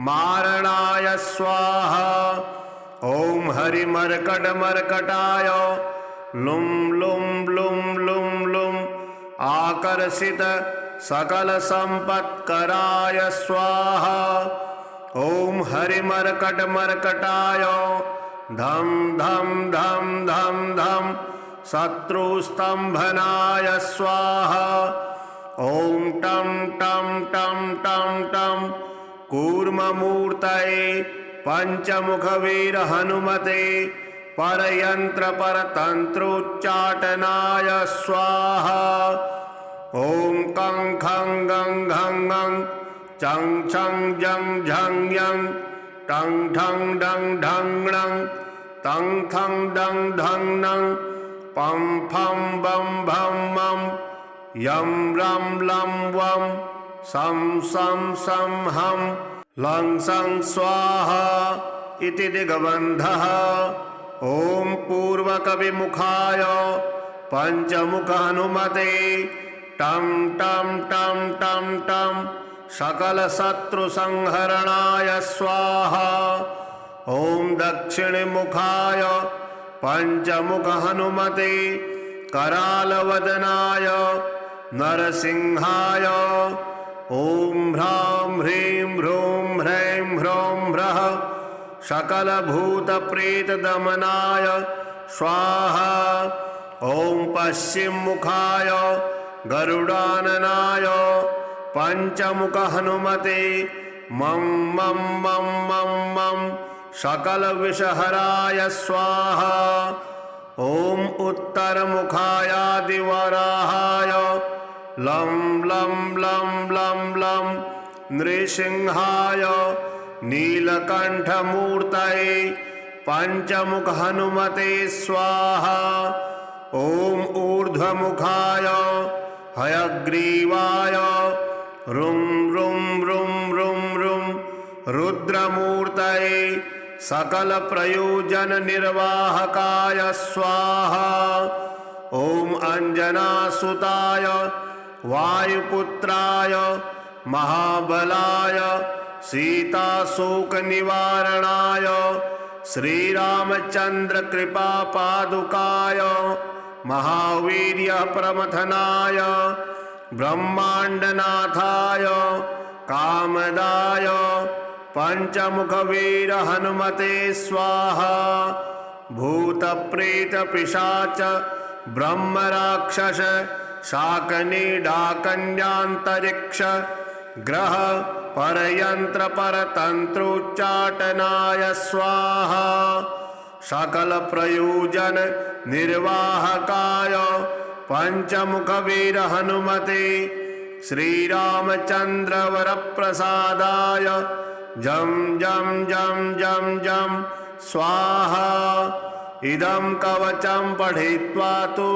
मारणाय स्वाहा। ॐ हरिमर्कटमर्कटाय लुं लुं लुं लुं लुं आकर्षित सकल संपत्कराय स्वाहा। ॐ हरिमर्कटमर्कटाय धम धम धम धम धम शत्रुस्तंभनाय स्वाहा। ओम टम टम टम टम टम कूर्ममूर्तये पंचमुखवीर हनुमते परयंत्र परतंत्रोच्चाटनाय स्वाहा। ओम कं खं गं घं गं चं छं जं झं यं टं ठं डं ढं णं तं थं डं धं नं पं फं बं भं मं यं रं लं वं सं सं सं हं लं सं स्वाहा इति दिग्बन्धः। ओम पूर्वकविमुखाय पंचमुख हनुमते टं टं टं टं टं सकल शत्रु संहरणाय स्वाहा। ओम दक्षिणमुखाय पंचमुख हनुमते करालवदनाय नरसिंहाय ओम ह्रां ह्रीं ह्रूं ह्रैं ह्रौं ह्रः सकल भूत प्रेत दमनाय स्वाहा। ओम पश्चिम मुखाय गरुडाननाय पंचमुख हनुमते मं मं मं मं मं सकल विषहराय स्वाहा। ओम उत्तर मुखायादिवराहाय लं लं लं लं लं नृसिंहाय नीलकंठमूर्तये पंचमुख हनुमते स्वाहा। ओम ऊर्ध्वमुखाय हयग्रीवाय रुं रुं रुं रुं रुं रुद्रमूर्तये सकल प्रयोजन निर्वाहकाय स्वाहा। ओम अंजनासुताय वायुपुत्राय महाबलाय सीताशोक निवारणाय श्रीरामचंद्र कृपा पादुकाय महावीर्य प्रमथनाय ब्रह्मांडनाथाय कामदाय पंचमुख वीर हनुमते स्वाहा। भूत प्रेत पिशाच ब्रह्म राक्षस शाकनी डाकन्यांतरिक्ष ग्रह परयंत्र परतंत्रोच्चाटनाय स्वाहा। सकल प्रयोजन निर्वाहकाय पंचमुख वीर हनुमते श्रीरामचंद्र वरप्रसादाय जं जं जं जं जं स्वाहा। इदं कवचं पठित्वा तु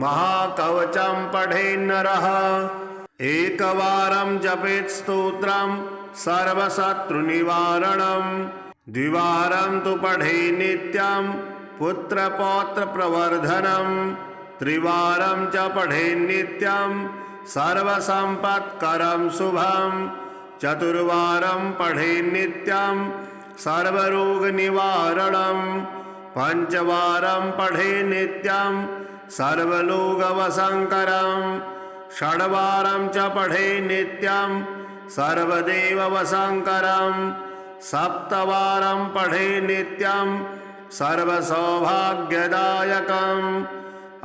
महाकवचं पठेन्नरः एकवारं जपेत् स्तोत्रं सर्वशत्रुनिवारणं द्विवारं तु पठेत् नित्यं पुत्रपौत्रप्रवर्धनं त्रिवारं च पठेत् नित्यं सर्वसम्पत्करं शुभं चतुर्वारं पठेत् नित्यं सर्वरोगनिवारणं पंचवारं पठेत् नित्यं सर्वलोकवशंकरं षड्वारं च पठेत् नित्यं सर्वदेववशंकरं सप्तवारं पठेत् नित्यं सर्वसौभाग्यदायकम्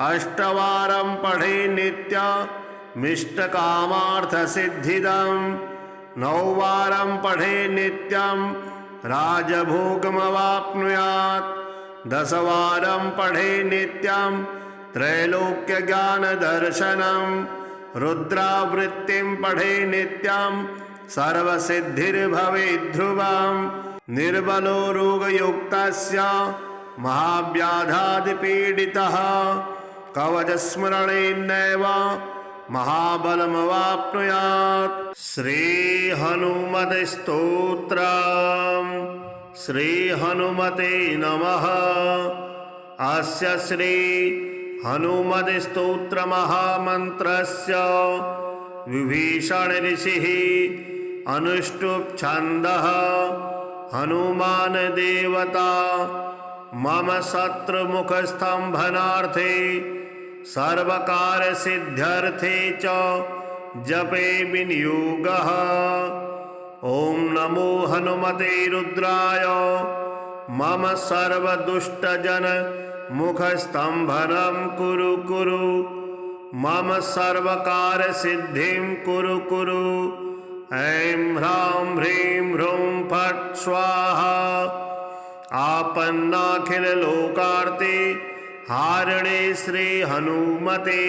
अष्टवारं पठेत् नित्यमिष्टकामार्थसिद्धिदं नौवारं पठेत् नित्यं राजभोगमवाप्नुयात् दशवारं पठेत् नित्यं त्रैलोक्यज्ञानदर्शनं रुद्रावृत्तिं पठेत् नित्यं सर्वसिद्धिर्भवेत् ध्रुवं निर्बलो रोगयुक्तस्य महाव्याधादिपीडितः कवचस्मरणेनैव महाबलमवाप्नुयात्। श्रीहनुमत्स्तोत्रम् श्री हनुमते नमः। अस्य श्री हनुमत्स्तोत्र महामन्त्रस्य विभीषण ऋषिः अनुष्टुप् छन्दः हनुमान देवता मम शत्रुमुखस्तंभनार्थे सर्वकार्य सिद्ध्यर्थे च जपे विनियोगः। ओम नमो हनुमते रुद्राय मम सर्वदुष्टजन मुखस्तम्भनं कुरु कुरु मम सर्वकार्यसिद्धिं कुरु कुरु। ऐं ह्रां ह्रीं ह्रूं फट् स्वाहा। आपन्नाखिललोकार्ते हारिणे श्रीहनुमते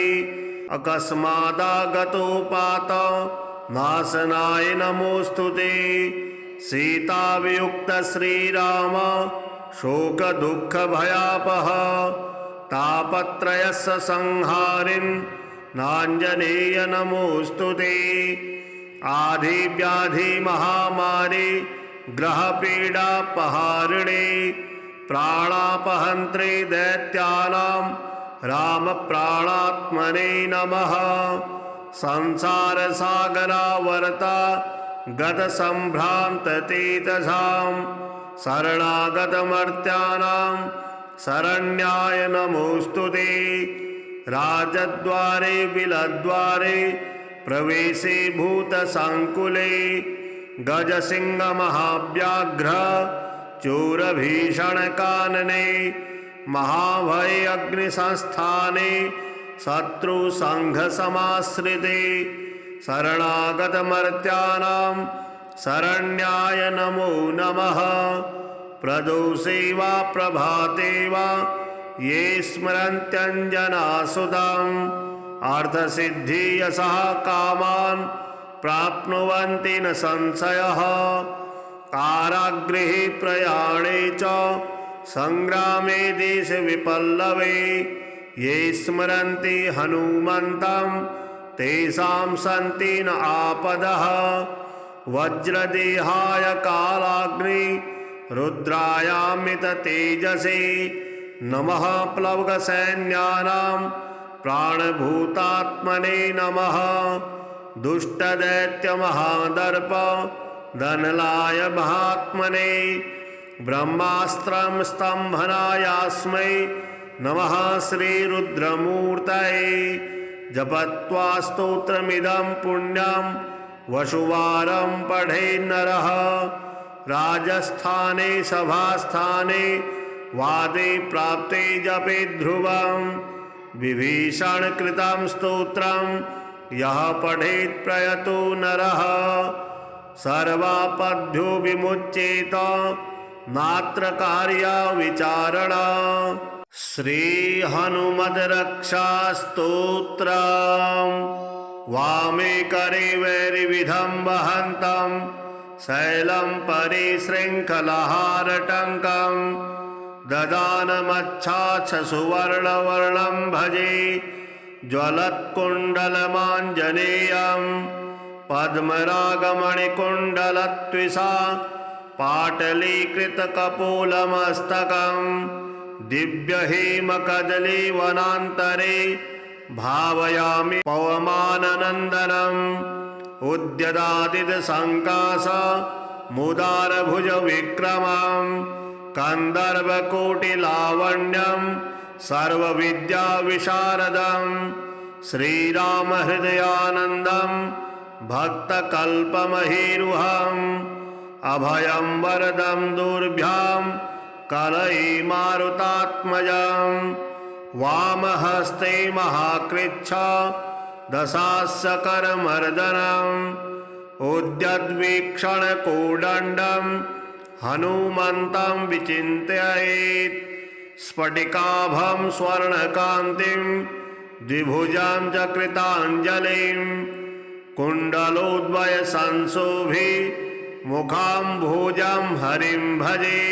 अकस्मादागतोपात नाशनाय नमोऽस्तुते। सीतावियुक्त श्रीराम शोकदुःखभयापः तापत्रयस्य संहारिन् नाञ्जनेय नमोऽस्तुते। आधिव्याधिमहामारी ग्रहपीडापहारिणे प्राणापहन्त्रे दैत्यानां रामप्राणात्मने नमः। संसारसागरावर्ता गतसम्भ्रान्तचेतसां शरणागतमर्त्यानां शरण्याय नमोऽस्तुते। राजद्वारे बिलद्वारे प्रवेशे भूतसङ्कुले गजसिंहमहाव्याघ्र चोरभीषणकानने महाभये अग्निसंस्थाने शत्रुसङ्घसमाश्रिते शरणागतमर्त्यानां शरण्याय नमो नमः। प्रदोषे वा प्रभाते वा ये स्मरन्त्यञ्जनासुताम् अर्थसिद्धियशः कामान् प्राप्नुवन्ति न संशयः। कारागृहे प्रयाणे च संग्रामे देशविपल्लवे ये स्मरन्ति हनुमन्तं तेषां सन्ति न आपदः। वज्रदेहाय कालाग्नि रुद्रायामिततेजसे नमः। प्लवगसैन्यानां प्राणभूतात्मने नमः। दुष्टदैत्यमहादर्प धनलाय महात्मने ब्रह्मास्त्रं स्तम्भनायास्मै नमः श्रीरुद्रमूर्तये। जपत्वा स्तोत्रमिदं पुण्यं वसुवारं पठेन्नरः। राजस्थाने सभास्थाने वादे प्राप्ते जपे ध्रुवं विभीषणकृतं स्तोत्रं यः पठेत् प्रयतो नरः सर्वापद्भ्यो विमुच्येत नात्र कार्या विचारणा। श्री हनुमद्रक्षास्तोत्रम्। वामे करे वैरिविधं वहन्तं शैलं परिशृङ्खलहारटङ्कं ददानमच्छाच्छसुवर्णवर्णं भजे ज्वलत्कुण्डलमाञ्जनेयं पद्मरागमणिकुण्डलत्विषा पाटलीकृतकपोलमस्तकं दिव्यहेमकदलीवनान्तरे भावयामि पवमाननन्दनम् उद्यदादितसङ्काश मुदारभुजविक्रमं कन्दर्पकोटिलावण्यं सर्वविद्याविशारदं श्रीरामहृदयानन्दं भक्तकल्पमहीरुहम् अभयं वरदं दुर्भ्यां कलये मारुतात्मजं वामहस्ते महाकृच्छ दशास्यकरमर्दनम् उद्यद्वीक्षणकोदण्डं हनुमन्तं विचिन्तयेत् स्फटिकाभं स्वर्णकान्तिं द्विभुजां च कृताञ्जलिं कुण्डलोद्वय संशोभि मुखाम्भोजं हरिं भजे।